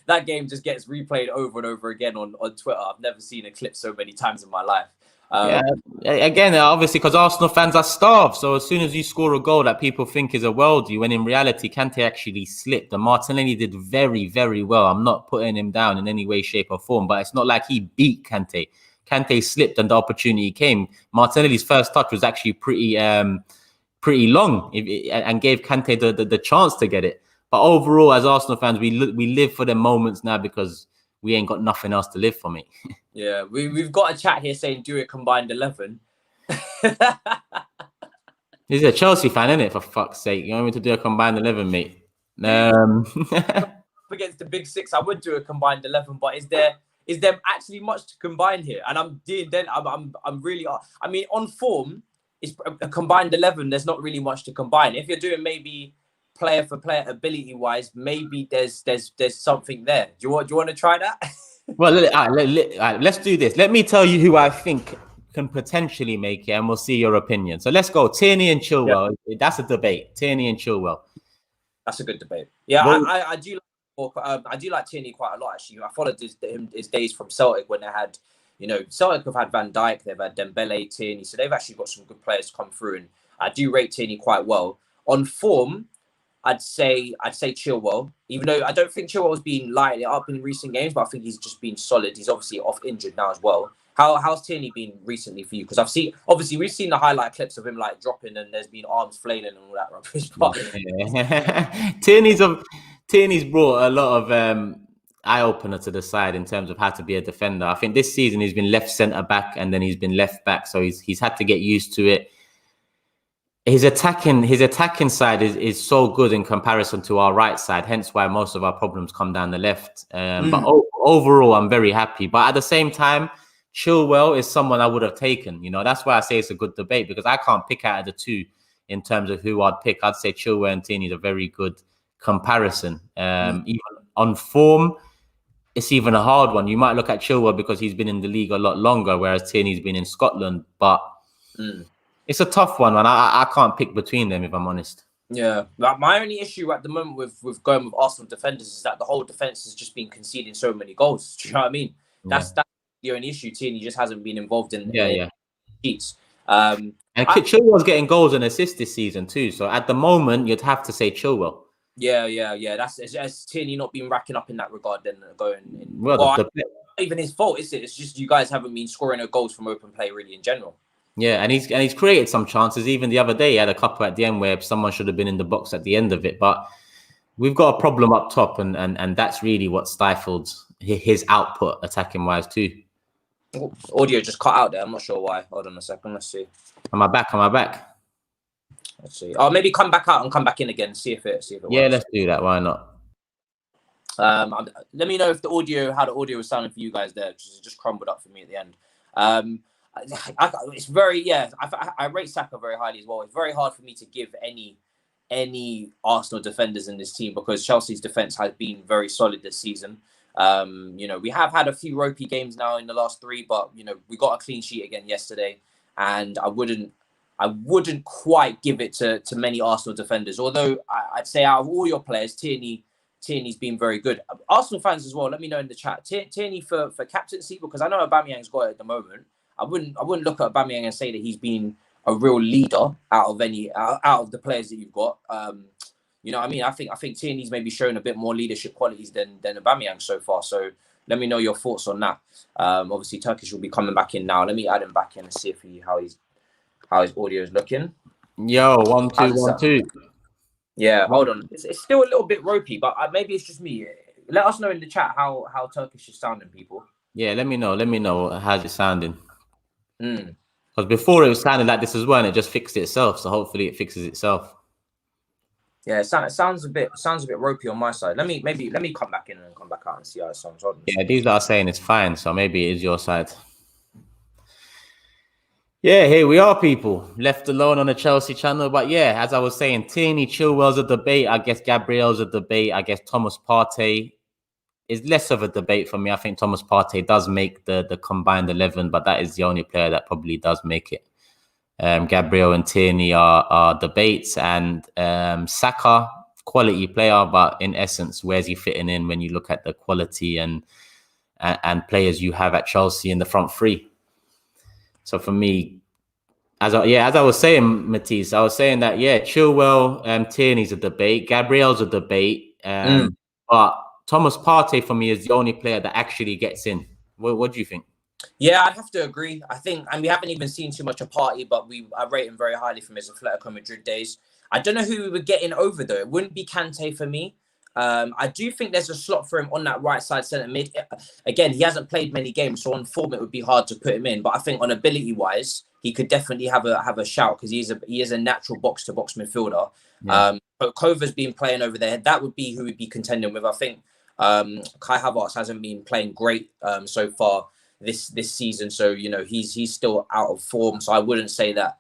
that game just gets replayed over and over again on Twitter. I've never seen a clip so many times in my life. Again, obviously, because Arsenal fans are starved. So as soon as you score a goal that people think is a worldie, when in reality, Kante actually slipped. And Martinelli did very, very well. I'm not putting him down in any way, shape, or form, but it's not like he beat Kante. Kante slipped and the opportunity came. Martinelli's first touch was actually pretty long and gave Kante the chance to get it. But overall, as Arsenal fans, we live for the moments now because we ain't got nothing else to live for, mate. Yeah, we've got a chat here saying do it combined 11. He's a Chelsea fan, isn't it? For fuck's sake, you want me to do a combined 11, mate? Against the big 6, I would do a combined 11, but is there actually much to combine here? And I'm really, I mean, on form, it's a combined 11. There's not really much to combine. If you're doing maybe player for player ability wise, maybe there's something there. Do you want to try that? Well, let's do this. Let me tell you who I think can potentially make it, and we'll see your opinion. So let's go. Tierney and Chilwell. Yep. That's a debate. Tierney and Chilwell. That's a good debate. Yeah, well, I do like Tierney quite a lot, actually. I followed his days from Celtic when they had, you know, Celtic have had Van Dijk, they've had Dembele, Tierney, so they've actually got some good players come through, and I do rate Tierney quite well. On form, I'd say Chilwell, even though I don't think Chilwell's been lighting it up in recent games, but I think he's just been solid. He's obviously off injured now as well. How's Tierney been recently for you? Because we've seen the highlight clips of him like dropping and there's been arms flailing and all that rubbish. Tierney's brought a lot of eye opener to the side in terms of how to be a defender. I think this season he's been left centre back and then he's been left back, so he's had to get used to it. His attacking side is so good in comparison to our right side, hence why most of our problems come down the left. But overall, I'm very happy. But at the same time, Chilwell is someone I would have taken. You know, that's why I say it's a good debate, because I can't pick out of the two in terms of who I'd pick. I'd say Chilwell and Tierney is a very good comparison. Even on form, it's even a hard one. You might look at Chilwell because he's been in the league a lot longer, whereas Tierney's been in Scotland. But it's a tough one, man. I can't pick between them, if I'm honest. Yeah, my only issue at the moment with going with Arsenal defenders is that the whole defense has just been conceding so many goals. Do you know what I mean? That's the only issue. Tierney just hasn't been involved in cheats. And Chilwell's getting goals and assists this season too. So at the moment, you'd have to say Chilwell. Yeah. That's Tierney not been racking up in that regard. Then going not even his fault, is it? It's just you guys haven't been scoring goals from open play really in general. Yeah, and he's created some chances. Even the other day, he had a couple at the end where someone should have been in the box at the end of it. But we've got a problem up top, and that's really what stifled his output attacking wise too. Audio just cut out there. I'm not sure why. Hold on a second. Let's see. Am I back? Let's see. Oh, maybe come back out and come back in again. See if it works. Yeah, let's do that. Why not? Let me know if how the audio was sounding for you guys there. It just crumbled up for me at the end. It's very I rate Saka very highly as well. It's very hard for me to give any Arsenal defenders in this team because Chelsea's defense has been very solid this season. We have had a few ropey games now in the last 3, but we got a clean sheet again yesterday, and I wouldn't I wouldn't quite give it to many Arsenal defenders. Although I'd say out of all your players, Tierney's been very good. Arsenal fans as well, let me know in the chat. Tierney for captaincy, because I know Aubameyang's got it at the moment. I wouldn't look at Aubameyang and say that he's been a real leader out of the players that you've got. You know what I mean? I think Tierney's maybe shown a bit more leadership qualities than Aubameyang so far. So let me know your thoughts on that. Obviously Turkish will be coming back in now. Let me add him back in and see how his audio is looking. Yo, 1 2 1 2. Yeah, hold on. It's still a little bit ropey, but maybe it's just me. Let us know in the chat how Turkish is sounding, people. Yeah, let me know. How's it sounding? Because before it was sounding like this as well, and it just fixed itself. So hopefully it fixes itself. Yeah, it sounds a bit ropey on my side. Let me come back in and come back out and see how it sounds. Yeah, these are saying it's fine, so maybe it is your side. Yeah, here we are, people. Left alone on the Chelsea channel. But yeah, as I was saying, Tierney, Chilwell's a debate. I guess Gabriel's a debate. I guess Thomas Partey is less of a debate for me. I think Thomas Partey does make the combined 11, but that is the only player that probably does make it. Gabriel and Tierney are debates, and Saka, quality player, but in essence, where's he fitting in when you look at the quality and players you have at Chelsea in the front three? So for me, as I was saying, Matisse, I was saying that Chilwell, Tierney's a debate, Gabriel's a debate, but Thomas Partey for me is the only player that actually gets in. What do you think? Yeah, I'd have to agree. I think, and we haven't even seen too much of Partey, but I rate him very highly from his Atletico Madrid days. I don't know who we were getting over though. It wouldn't be Kante for me. I do think there's a slot for him on that right side centre mid. Again, he hasn't played many games, so on form it would be hard to put him in. But I think on ability wise, he could definitely have a shout, because he is a natural box to box midfielder. Yeah. But Kova's been playing over there. That would be who we'd be contending with. I think Kai Havertz hasn't been playing great so far this season, so he's still out of form. So I wouldn't say that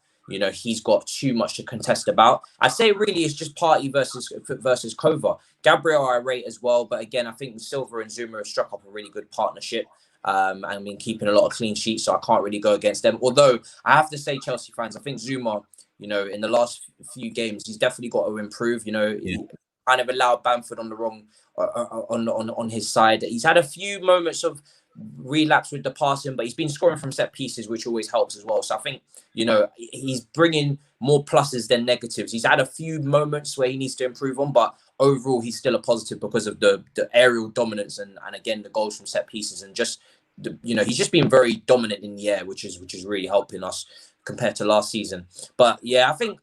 he's got too much to contest about. I'd say really it's just Partey versus Kova. Gabriel I rate as well, but again I think Silva and Zuma have struck up a really good partnership. I mean, keeping a lot of clean sheets, so I can't really go against them. Although I have to say, Chelsea fans, I think Zuma, in the last few games, he's definitely got to improve. He kind of allowed Bamford on the wrong on his side. He's had a few moments of relapse with the passing, but he's been scoring from set pieces, which always helps as well. So I think he's bringing more pluses than negatives. He's had a few moments where he needs to improve on, but overall he's still a positive because of the aerial dominance and again the goals from set pieces, and just he's just been very dominant in the air, which is really helping us compared to last season. But yeah, I think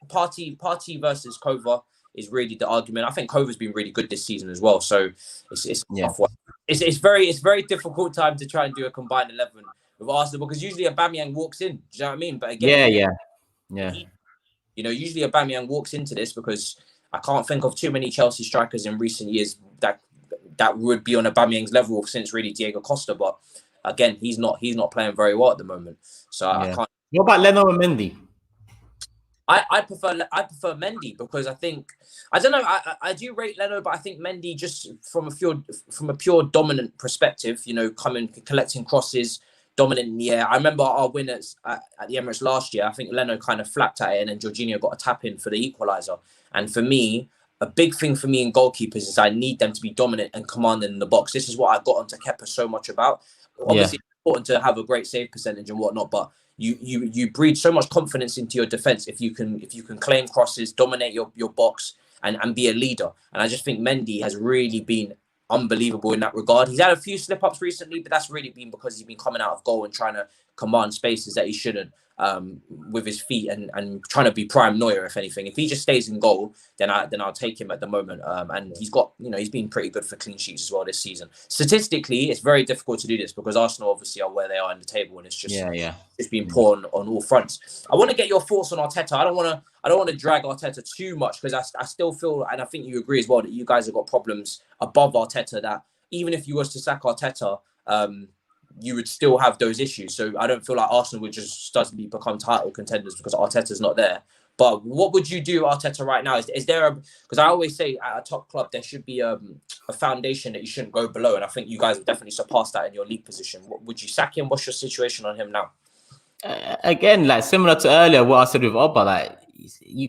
Partey versus Kova is really the argument. I think Kova's been really good this season as well, so it's a tough one. It's very difficult time to try and do a combined 11 with Arsenal, because usually Aubameyang walks in. Do you know what I mean? But again, usually Aubameyang walks into this, because I can't think of too many Chelsea strikers in recent years that would be on Aubameyang's level since really Diego Costa. But again, he's not playing very well at the moment. So I can't. What about Leno and Mendy? I prefer Mendy, because I think, I don't know, I do rate Leno, but I think Mendy, just from a pure dominant perspective, collecting crosses, dominant in the air. I remember our winners at the Emirates last year. I think Leno kind of flapped at it, and then Jorginho got a tap in for the equaliser. And for me, a big thing for me in goalkeepers is I need them to be dominant and commanding in the box. This is what I got onto Kepa so much about. Obviously, it's important to have a great save percentage and whatnot, but you breed so much confidence into your defense if you can claim crosses, dominate your box, and be a leader. And I just think Mendy has really been unbelievable in that regard. He's had a few slip-ups recently, but that's really been because he's been coming out of goal and trying to command spaces that he shouldn't with his feet, and trying to be prime Neuer, if anything. If he just stays in goal, then I'll take him at the moment. And he's got, he's been pretty good for clean sheets as well this season. Statistically, it's very difficult to do this because Arsenal obviously are where they are in the table, and it's just it's been poor on all fronts. I want to get your thoughts on Arteta. I don't want to drag Arteta too much, because I still feel, and I think you agree as well, that you guys have got problems above Arteta, that even if you was to sack Arteta, you would still have those issues. So I don't feel like Arsenal would just suddenly become title contenders because Arteta's not there. But what would you do, Arteta, right now? Is there because I always say at a top club there should be a foundation that you shouldn't go below, and I think you guys have definitely surpassed that in your league position. Would you sack him? What's your situation on him now? Again, like similar to earlier, what I said with Oba, like you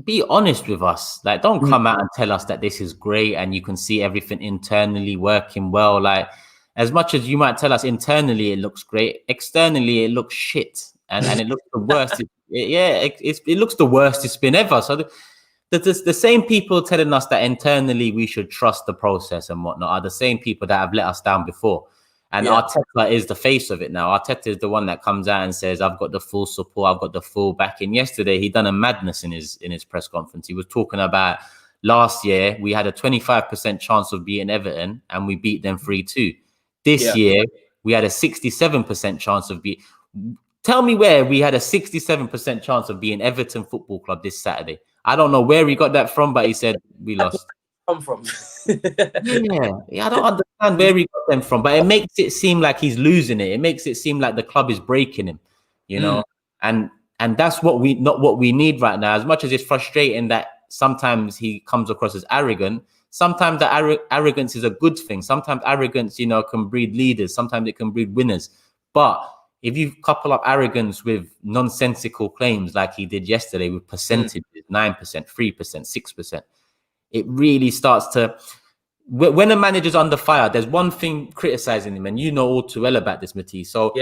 be honest with us. Like, don't come out and tell us that this is great and you can see everything internally working well. Like, as much as you might tell us internally it looks great, externally it looks shit, and it looks the worst. It looks the worst it's been ever. So the same people telling us that internally we should trust the process and whatnot are the same people that have let us down before. And Arteta is the face of it now. Arteta is the one that comes out and says, I've got the full support, I've got the full backing. Yesterday, he done a madness in his press conference. He was talking about last year, we had a 25% chance of beating Everton and we beat them 3-2. This year, we had a 67% chance of beating. Tell me where we had a 67% chance of beating Everton Football Club this Saturday. I don't know where he got that from, but he said we lost. Come from? I don't understand where he got them from, but it makes it seem like he's losing it. It makes it seem like the club is breaking him, you know, and that's what we need right now. As much as it's frustrating that sometimes he comes across as arrogant, sometimes the arrogance is a good thing. Sometimes arrogance, you know, can breed leaders. Sometimes it can breed winners. But if you couple up arrogance with nonsensical claims like he did yesterday with percentages, 9%, 3%, 6%, it really starts to... When a manager's under fire, there's one thing criticizing him, and you know all too well about this, Matisse. So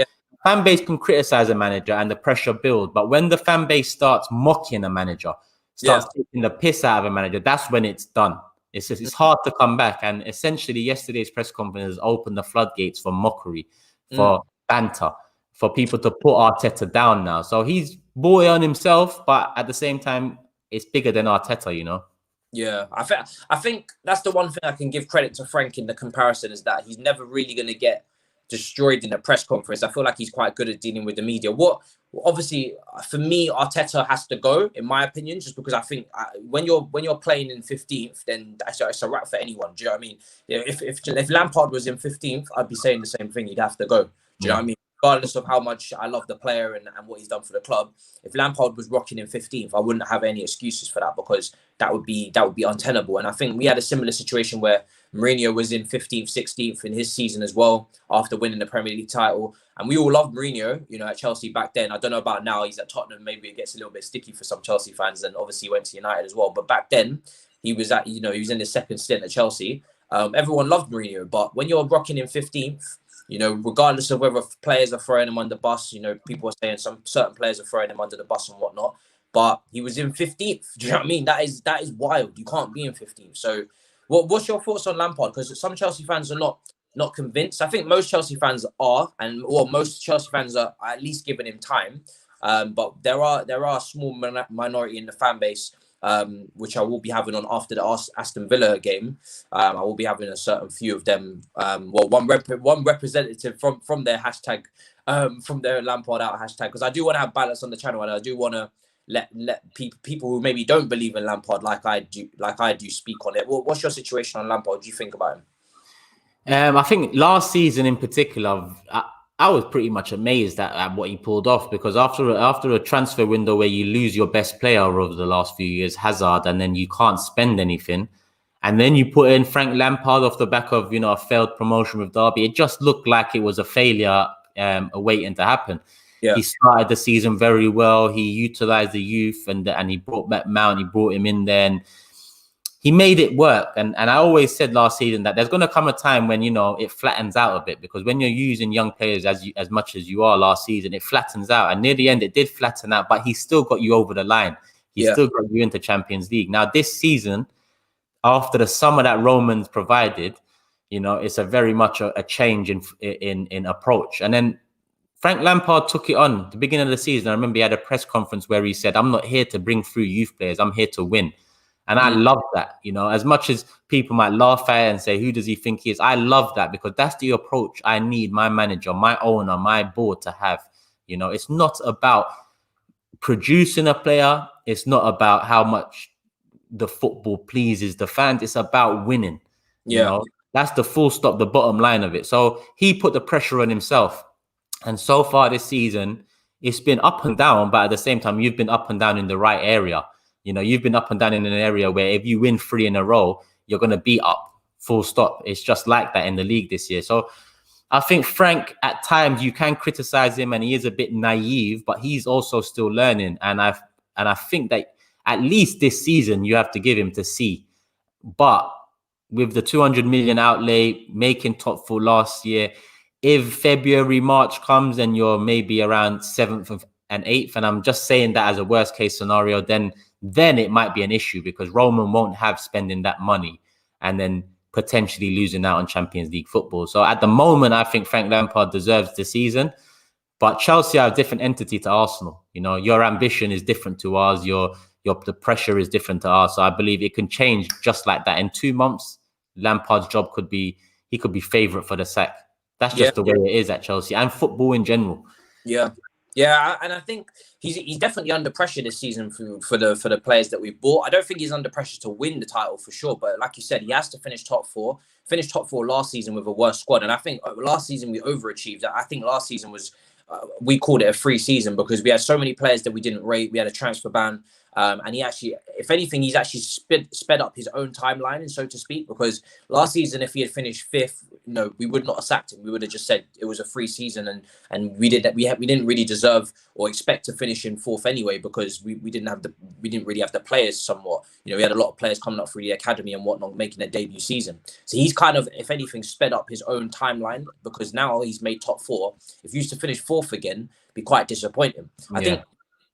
fan base can criticize a manager and the pressure builds, but when the fan base starts mocking a manager, starts taking the piss out of a manager, that's when it's done. It's hard to come back. And essentially, yesterday's press conference opened the floodgates for mockery, for banter, for people to put Arteta down now. So he's boy on himself, but at the same time, it's bigger than Arteta, you know? Yeah, I think that's the one thing I can give credit to Frank in the comparison is that he's never really going to get destroyed in a press conference. I feel like he's quite good at dealing with the media. Obviously, for me, Arteta has to go, in my opinion, just because I think when you're playing in 15th, then it's a wrap for anyone. Do you know what I mean? If Lampard was in 15th, I'd be saying the same thing. He'd have to go. Do you know what I mean? Regardless of how much I love the player and what he's done for the club, if Lampard was rocking in 15th, I wouldn't have any excuses for that because that would be untenable. And I think we had a similar situation where Mourinho was in 15th, 16th in his season as well after winning the Premier League title. And we all loved Mourinho, you know, at Chelsea back then. I don't know about now. He's at Tottenham. Maybe it gets a little bit sticky for some Chelsea fans, and obviously he went to United as well. But back then, he was in his second stint at Chelsea. Everyone loved Mourinho, but when you're rocking in 15th, you know, regardless of whether players are throwing him under the bus, you know, people are saying some certain players are throwing him under the bus and whatnot, but he was in 15th. Do you know what I mean? That is wild. You can't be in 15th. So what's your thoughts on Lampard? Because some Chelsea fans are not convinced. I think most Chelsea fans are, most Chelsea fans are at least giving him time. But there are a small minority in the fan base, which I will be having on after the Aston Villa game. I will be having a certain few of them. One representative from their hashtag, from their Lampard out hashtag, because I do want to have balance on the channel, and I do want to let people who maybe don't believe in Lampard like I do speak on it. What's your situation on Lampard? What do you think about him? I think last season in particular, I was pretty much amazed at what he pulled off, because after a transfer window where you lose your best player over the last few years, Hazard, and then you can't spend anything, and then you put in Frank Lampard off the back of, you know, a failed promotion with Derby, it just looked like it was a failure awaiting to happen. Yeah. He started the season very well. He utilized the youth and he brought back Mount. He brought him in there. And he made it work. And I always said last season that there's going to come a time when, you know, it flattens out a bit, because when you're using young players as much as you are last season, it flattens out. And near the end, it did flatten out, but he still got you over the line. He still got you into Champions League. Now, this season, after the summer that Romans provided, you know, it's a very much a change in approach. And then Frank Lampard took it on at the beginning of the season. I remember he had a press conference where he said, I'm not here to bring through youth players. I'm here to win. And I love that, you know, as much as people might laugh at it and say, who does he think he is? I love that, because that's the approach I need my manager, my owner, my board to have. You know, it's not about producing a player. It's not about how much the football pleases the fans. It's about winning. You know, that's the full stop, the bottom line of it. So he put the pressure on himself. And so far this season, it's been up and down, but at the same time, you've been up and down in the right area. You know, you've been up and down in an area where if you win 3 in a row, you're going to be up, full stop. It's just like that in the league this year. So I think Frank, at times you can criticize him and he is a bit naive, but he's also still learning. And I think that at least this season you have to give him to see. But with the 200 million outlay, making top four last year, if February, March comes and you're maybe around 7th and 8th, and I'm just saying that as a worst case scenario, then it might be an issue because Roman won't have spending that money and then potentially losing out on Champions League football. So at the moment, I think Frank Lampard deserves the season. But Chelsea are a different entity to Arsenal. You know, your ambition is different to ours. The pressure is different to ours. So I believe it can change just like that. In 2 months, Lampard's job could be favourite for the sack. That's just the way it is at Chelsea and football in general. Yeah. Yeah, and I think he's definitely under pressure this season for the players that we've bought. I don't think he's under pressure to win the title for sure, but like you said, he has to finish top four. Finished top four last season with a worse squad, and I think last season we overachieved. I think last season was we called it a free season because we had so many players that we didn't rate. We had a transfer ban. And he actually, if anything, he's actually sped up his own timeline, and so to speak, because last season, if he had finished 5th, we would not have sacked him. We would have just said it was a free season, and we didn't really deserve or expect to finish in 4th anyway, because we didn't really have the players somewhat. We had a lot of players coming up through the academy and whatnot, making their debut season. So he's kind of, if anything, sped up his own timeline because now he's made top 4. If he used to finish 4th again, it'd be quite disappointing. I think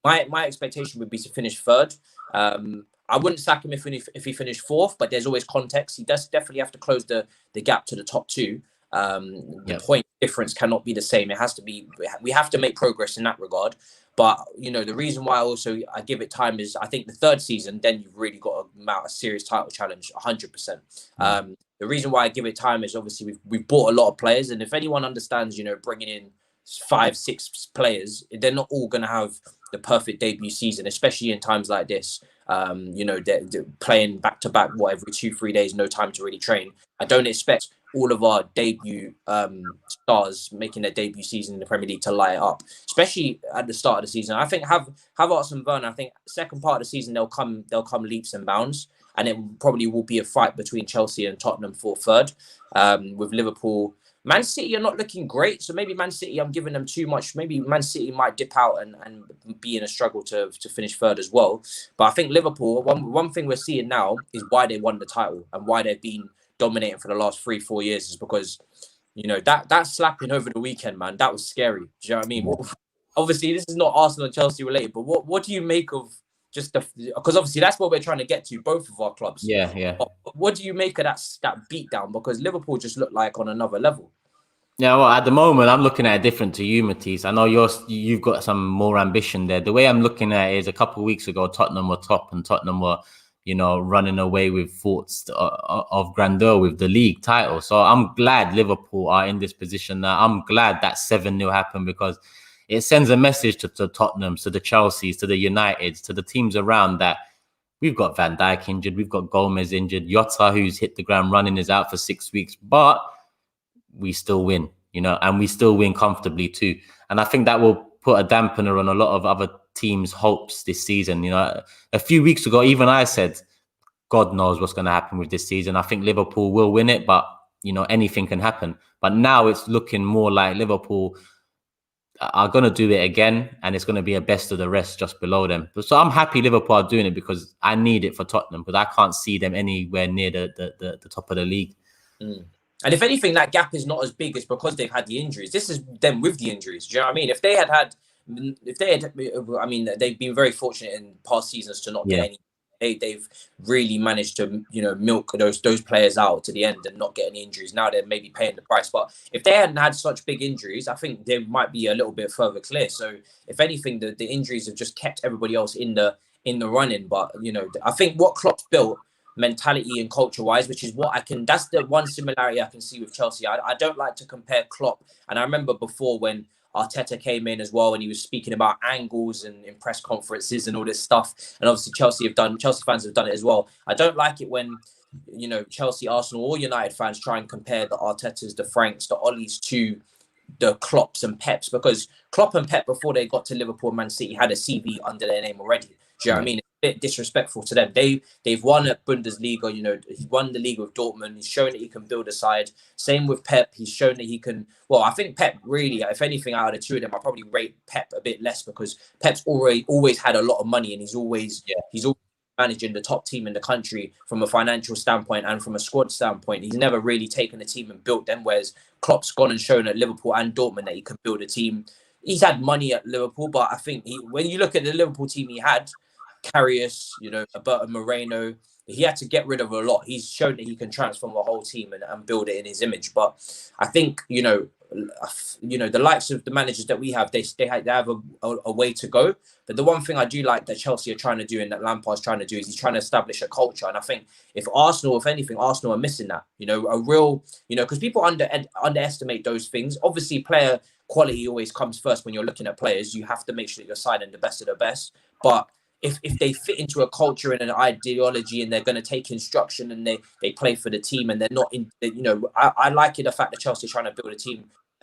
my expectation would be to finish 3rd. I wouldn't sack him if he finished 4th, but there's always context. He does definitely have to close the gap to the top 2. The point difference cannot be the same. It has to be. We have to make progress in that regard. But the reason why I give it time is I think the 3rd season, then you've really got to mount a serious title challenge, 100%. The reason why I give it time is obviously we've bought a lot of players, and if anyone understands, bringing in 5-6 players, they're not all going to have the perfect debut season, especially in times like this. They're playing back to back, every 2-3 days, no time to really train. I don't expect all of our debut stars making their debut season in the Premier League to light it up, especially at the start of the season. I think Havertz and Werner, I think second part of the season they'll come leaps and bounds, and it probably will be a fight between Chelsea and Tottenham for 3rd. With Liverpool, Man City are not looking great, so maybe Man City, I'm giving them too much. Maybe Man City might dip out and be in a struggle to finish 3rd as well. But I think Liverpool, one thing we're seeing now is why they won the title and why they've been dominating for the last 3-4 years is because, that slapping over the weekend, man, that was scary. Do you know what I mean? Obviously, this is not Arsenal and Chelsea related, but what do you make of just because obviously that's what we're trying to get to, both of our clubs. Yeah. What do you make of that beatdown? Because Liverpool just looked like on another level. Yeah, well, at the moment, I'm looking at it different to you, Matisse. I know you've got some more ambition there. The way I'm looking at it is a couple of weeks ago, Tottenham were top and Tottenham were, running away with thoughts of grandeur with the league title. So I'm glad Liverpool are in this position now. I'm glad that 7-0 happened because it sends a message to Tottenham, to the Chelseas, to the Uniteds, to the teams around that we've got Van Dijk injured, we've got Gomez injured, Jota, who's hit the ground running, is out for 6 weeks, but we still win, and we still win comfortably too. And I think that will put a dampener on a lot of other teams' hopes this season. A few weeks ago, even I said, God knows what's going to happen with this season. I think Liverpool will win it, but, anything can happen. But now it's looking more like Liverpool are going to do it again, and it's going to be a best of the rest just below them. So I'm happy Liverpool are doing it because I need it for Tottenham, because I can't see them anywhere near the top of the league. And if anything, that gap is not as big as because they've had the injuries. This is them with the injuries. Do you know what I mean? If they had, I mean, they've been very fortunate in past seasons to not get any. They've really managed to, milk those players out to the end and not get any injuries. Now they're maybe paying the price. But if they hadn't had such big injuries, I think they might be a little bit further clear. So if anything, the injuries have just kept everybody else in the running. But, I think what Klopp's built mentality and culture-wise, which is that's the one similarity I can see with Chelsea. I don't like to compare Klopp. And I remember before when Arteta came in as well, and he was speaking about angles and in press conferences and all this stuff. And obviously Chelsea fans have done it as well. I don't like it when, Chelsea, Arsenal, or United fans try and compare the Artetas, the Franks, the Ollies to the Klopps and Peps, because Klopp and Pep, before they got to Liverpool and Man City, had a CV under their name already. Do you know what I mean? bit disrespectful to them. They've won at Bundesliga. You know, he's won the league with Dortmund. He's shown that he can build a side. Same with Pep. He's shown that he can. Well, I think Pep really, if anything, out of the two of them, I probably rate Pep a bit less because Pep's always had a lot of money and he's always managing the top team in the country from a financial standpoint and from a squad standpoint. He's never really taken a team and built them, whereas Klopp's gone and shown at Liverpool and Dortmund that he can build a team. He's had money at Liverpool, but I think when you look at the Liverpool team he had, Karius, you know, Alberto Moreno, he had to get rid of a lot. He's shown that he can transform a whole team and build it in his image. But I think, you know, the likes of the managers that we have, they have a way to go. But the one thing I do like that Chelsea are trying to do and that Lampard's trying to do is he's trying to establish a culture. And I think if anything, Arsenal are missing that, you know, a real, you know, because people underestimate those things. Obviously, player quality always comes first when you're looking at players. You have to make sure that you're signing the best of the best. But if they fit into a culture and an ideology and they're going to take instruction and they play for the team and they're not in, you know, I like it, the fact that Chelsea are trying to build a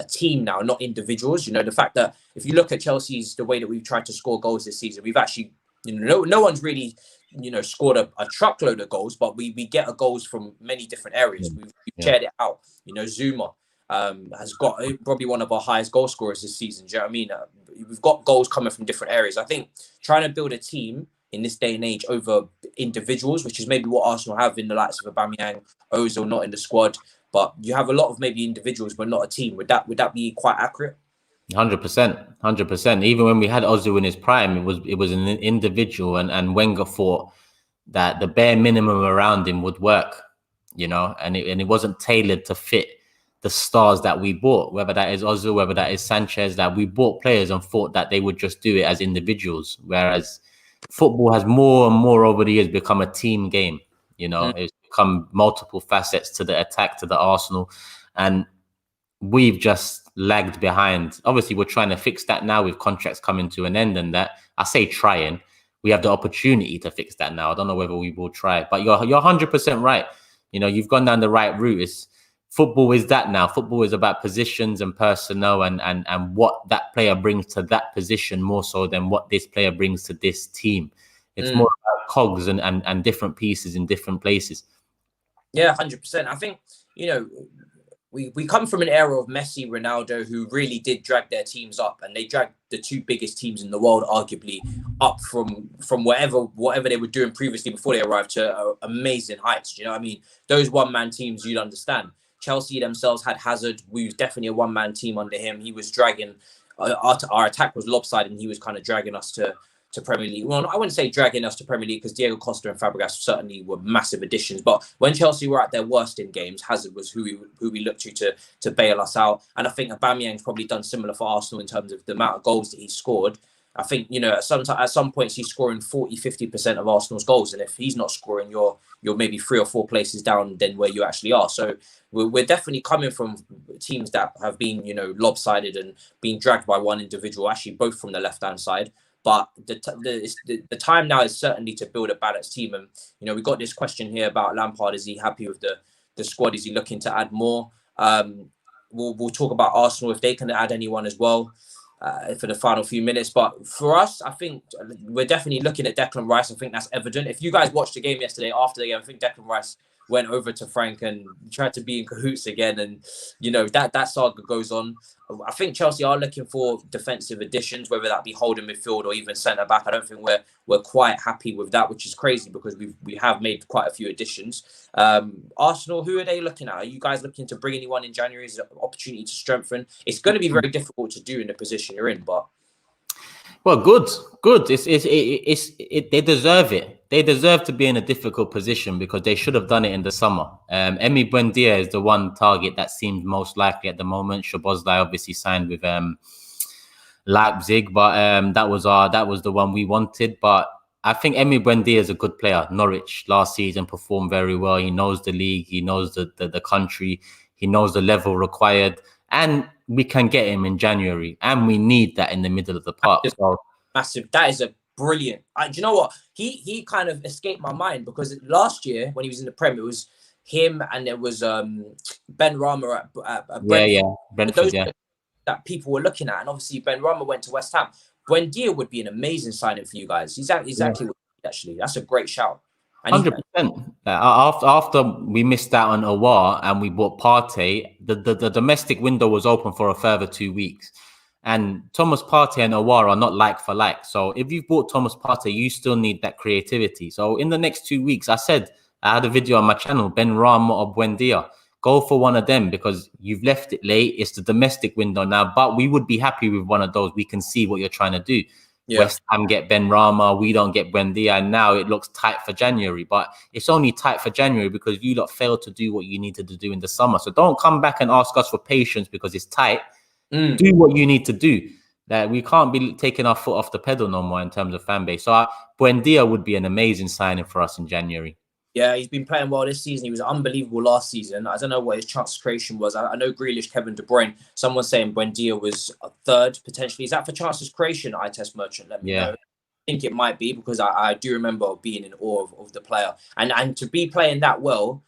team now, not individuals. You know, the fact that if you look at Chelsea's, the way that we've tried to score goals this season, we've actually, you know, no one's really, you know, scored a truckload of goals, but we get goals from many different areas. We've shared it out. You know, Zuma has got probably one of our highest goal scorers this season. Do you know what I mean? We've got goals coming from different areas. I think trying to build a team in this day and age over individuals, which is maybe what Arsenal have in the likes of Aubameyang, Ozil not in the squad, but you have a lot of maybe individuals but not a team. Would that be quite accurate? 100%. Even when we had Ozil in his prime, it was an individual, and Wenger thought that the bare minimum around him would work, you know, and it wasn't tailored to fit the stars that we bought, whether that is Ozil, whether that is Sanchez, that we bought players and thought that they would just do it as individuals. Whereas football has more and more over the years become a team game. You know, it's become multiple facets to the attack, to the Arsenal. And we've just lagged behind. Obviously, we're trying to fix that now with contracts coming to an end and that. I say trying. We have the opportunity to fix that now. I don't know whether we will try. But you're 100% right. You know, you've gone down the right route. Football is that now. Football is about positions and personnel and what that player brings to that position more so than what this player brings to this team. It's more about cogs and different pieces in different places. Yeah, 100%. I think, you know, we come from an era of Messi, Ronaldo, who really did drag their teams up, and they dragged the two biggest teams in the world, arguably, up from whatever they were doing previously before they arrived to amazing heights. You know what I mean? Those one-man teams, you'd understand. Chelsea themselves had Hazard. We was definitely a one-man team under him. He was dragging, our attack was lopsided and he was kind of dragging us to Premier League. Well, I wouldn't say dragging us to Premier League because Diego Costa and Fabregas certainly were massive additions. But when Chelsea were at their worst in games, Hazard was who we looked to bail us out. And I think Aubameyang's probably done similar for Arsenal in terms of the amount of goals that he scored. I think, you know, at some points he's scoring 40-50% of Arsenal's goals. And if he's not scoring, you're maybe 3 or 4 places down than where you actually are. So we're definitely coming from teams that have been, you know, lopsided and being dragged by one individual, actually both from the left-hand side. But the time now is certainly to build a balanced team. And, you know, we got this question here about Lampard. Is he happy with the squad? Is he looking to add more? We'll talk about Arsenal if they can add anyone as well for the final few minutes. But for us, I think we're definitely looking at Declan Rice. I think that's evident. If you guys watched the game yesterday, after the game, I think Declan Rice went over to Frank and tried to be in cahoots again. And, you know, that saga goes on. I think Chelsea are looking for defensive additions, whether that be holding midfield or even centre-back. I don't think we're quite happy with that, which is crazy because we have made quite a few additions. Arsenal, who are they looking at? Are you guys looking to bring anyone in January? Is it an opportunity to strengthen? It's going to be very difficult to do in the position you're in, but... Well, good. They deserve it. They deserve to be in a difficult position because they should have done it in the summer. Emi Buendia is the one target that seems most likely at the moment. Szoboszlai obviously signed with Leipzig, but that was the one we wanted. But I think Emi Buendia is a good player. Norwich last season performed very well. He knows the league. He knows the country. He knows the level required. And we can get him in January. And we need that in the middle of the park. Massive. That is a brilliant. Do you know what? He kind of escaped my mind because last year when he was in the Prem, it was him and there was Ben Rama at Brentford. Brentford, that people were looking at. And obviously Ben Rama went to West Ham. Buendia would be an amazing signing for you guys. Exactly. actually. That's a great shout. 100%. After we missed out on Aouar and we bought Partey, the domestic window was open for a further 2 weeks. And Thomas Partey and Aouar are not like for like. So if you've bought Thomas Partey, you still need that creativity. So in the next 2 weeks, I had a video on my channel, Ben Rama or Buendia. Go for one of them because you've left it late. It's the domestic window now, but we would be happy with one of those. We can see what you're trying to do. Yeah. West Ham get Ben Rama, we don't get Buendia, and now it looks tight for January. But it's only tight for January because you lot failed to do what you needed to do in the summer. So don't come back and ask us for patience because it's tight. Do what you need to do. That we can't be taking our foot off the pedal no more in terms of fan base. So Buendia would be an amazing signing for us in January. Yeah, he's been playing well this season. He was unbelievable last season. I don't know what his chance creation was. I know Grealish, Kevin De Bruyne. Someone saying Buendia was a third, potentially. Is that for chances creation, I Test Merchant? Let me know. I think it might be because I do remember being in awe of the player. And to be playing that well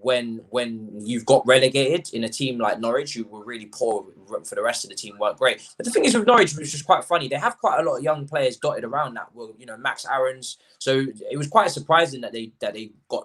when you've got relegated in a team like Norwich, who were really poor for the rest of the team, weren't great. But the thing is with Norwich, which is quite funny, they have quite a lot of young players dotted around that. Well, Max Aarons. So it was quite surprising that they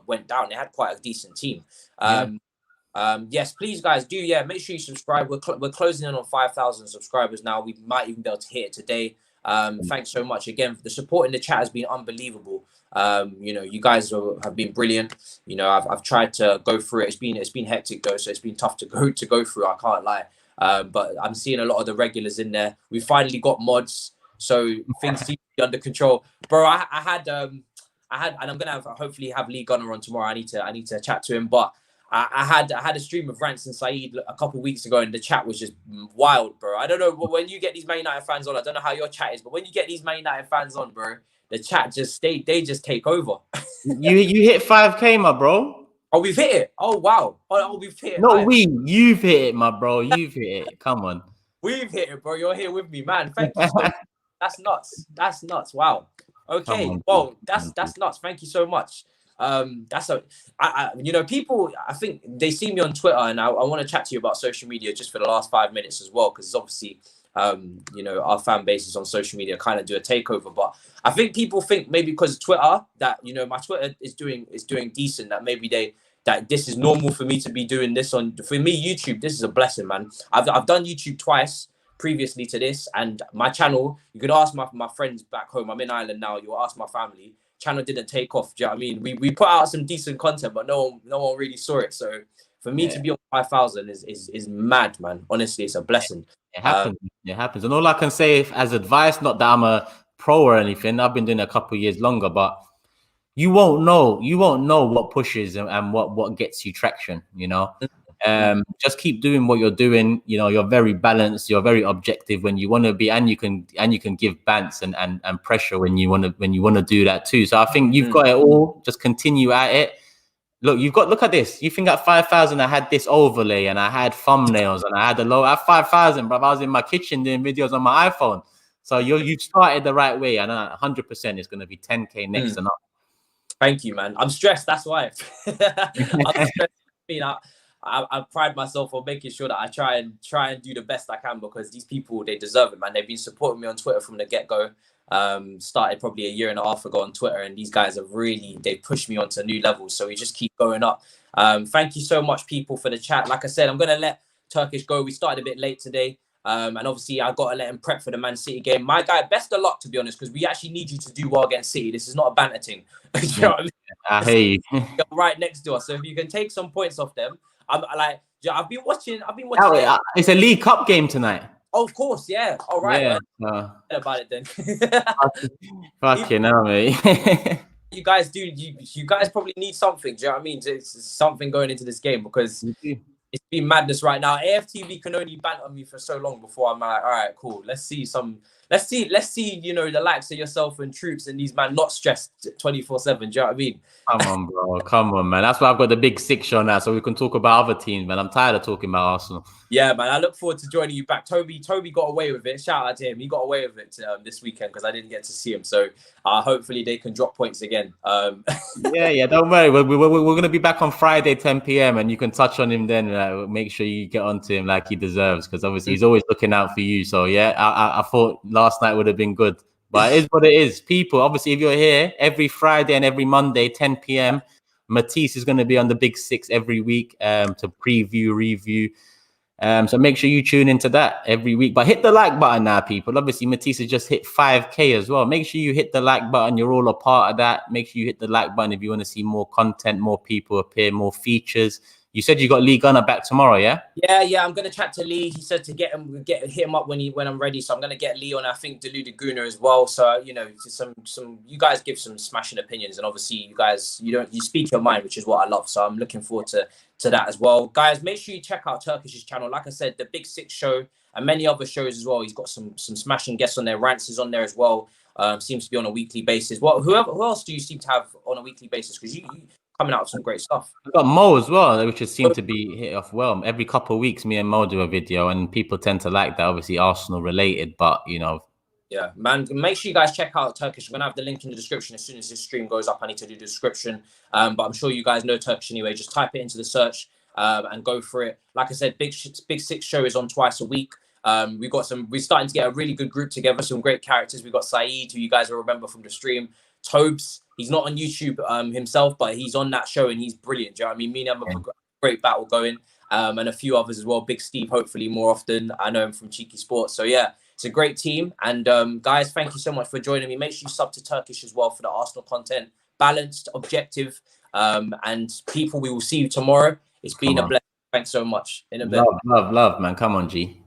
went down. They had quite a decent team. Yes, please guys do. Yeah, make sure you subscribe. We're closing in on 5,000 subscribers now. We might even be able to hit it today. Thanks so much again. The support in the chat has been unbelievable. You guys have been brilliant. I've tried to go through it. It's been hectic though, so it's been tough to go through. I can't lie. But I'm seeing a lot of the regulars in there. We finally got mods, so things seem to be under control, bro. I had, and I'm gonna hopefully have Lee Gunner on tomorrow. I need to chat to him, but I had a stream of Rants and Saeed a couple of weeks ago, and the chat was just wild, bro. I don't know when you get these Man United fans on. I don't know how your chat is, but when you get these Man United fans on, bro, the chat they just take over. you hit 5K, my bro. Oh, we've hit it. Oh, wow. Oh, we've hit it. No, you've hit it, my bro. You've hit it. Come on. We've hit it, bro. You're here with me, man. Thank you. That's nuts. That's nuts. Wow. Okay. Well, that's nuts. Thank you so much. People, I think they see me on Twitter, and I want to chat to you about social media just for the last 5 minutes as well, because obviously, our fan bases on social media kind of do a takeover. But I think people think maybe because of Twitter that my Twitter is doing decent, that maybe that this is normal for me to be doing this on. For me, YouTube, this is a blessing, man. I've done YouTube twice previously to this, and my channel, you could ask my friends back home. I'm in Ireland now. You ask my family. Channel didn't take off. Do you know what I mean? We put out some decent content, but no one really saw it. So for me to be on 5,000 is mad, man. Honestly, it's a blessing. It happens. It happens. And all I can say as advice, not that I'm a pro or anything. I've been doing it a couple of years longer, but you won't know what pushes and what gets you traction. Just keep doing what you're doing. You're very balanced. You're very objective when you want to be, and you can give bants and pressure when you want to do that too. So I think you've got it all. Just continue at it. Look at this. You think at 5,000 I had this overlay and I had thumbnails and I had at 5,000, bro. I was in my kitchen doing videos on my iPhone. So you've started the right way, and 100% it's going to be 10K next and up. Thank you, man. I'm stressed. That's why. I'm stressed. I pride myself on making sure that I try and do the best I can, because these people, they deserve it, man. They've been supporting me on Twitter from the get-go. Started probably a year and a half ago on Twitter, and these guys they pushed me onto new levels. So we just keep going up. Thank you so much, people, for the chat. Like I said, I'm going to let Turkish go. We started a bit late today. And obviously I got to let him prep for the Man City game. My guy, best of luck, to be honest, because we actually need you to do well against City. This is not a banter thing. You know what I mean? I hear you. You're right next door. So if you can take some points off them, I've been watching. It's a League Cup game tonight. Oh, of course, yeah. All right. Yeah. About it then. Fucking hell, mate. You guys probably need something. Do you know what I mean? It's something going into this game, because it's been madness right now. AFTV can only banter me for so long before I'm like, all right, cool. Let's see, the likes of yourself and Troops and these man not stressed 24/7. Do you know what I mean? Come on, bro. Come on, man. That's why I've got the big 6 show now, so we can talk about other teams, man. I'm tired of talking about Arsenal. Yeah, man. I look forward to joining you back. Toby got away with it. Shout out to him. He got away with it this weekend because I didn't get to see him. So hopefully they can drop points again. Yeah. Don't worry. We're going to be back on Friday, 10 p.m. and you can touch on him then. Make sure you get onto him like he deserves, because obviously he's always looking out for you. So yeah, I thought last night would have been good. But it is what it is. People, obviously, if you're here every Friday and every Monday, 10 p.m., Matisse is going to be on the Big Six every week to preview, review. So make sure you tune into that every week. But hit the like button now, people. Obviously, Matisse has just hit 5K as well. Make sure you hit the like button. You're all a part of that. Make sure you hit the like button if you want to see more content, more people appear, more features. You said you got Lee Gunner back tomorrow, yeah? Yeah. I'm gonna chat to Lee. He said to hit him up when I'm ready. So I'm gonna get Lee on. I think Deluded Guna as well. So some you guys give some smashing opinions, and obviously you guys you speak your mind, which is what I love. So I'm looking forward to that as well, guys. Make sure you check out Turkish's channel. Like I said, the Big Six show and many other shows as well. He's got some smashing guests on there. Rants is on there as well. Seems to be on a weekly basis. Who else do you seem to have on a weekly basis? Because you coming out with some great stuff. We've got Mo as well, which has seemed to be hit off well. Every couple of weeks, me and Mo do a video, and people tend to like that. Obviously, Arsenal related, but Yeah, man. Make sure you guys check out Turkish. I'm gonna have the link in the description as soon as this stream goes up. I need to do the description, but I'm sure you guys know Turkish anyway. Just type it into the search and go for it. Like I said, Big Six show is on twice a week. We're starting to get a really good group together. Some great characters. We've got Saeed, who you guys will remember from the stream. Tobes. He's not on YouTube himself, but he's on that show and he's brilliant. Do you know what I mean? Me and him have a great battle going, and a few others as well. Big Steve, hopefully more often. I know him from Cheeky Sports. So yeah, it's a great team. And guys, thank you so much for joining me. Make sure you sub to Turkish as well for the Arsenal content. Balanced, objective, and people, we will see you tomorrow. It's been a blessing. Thanks so much. In a bit. Love, man. Come on, G.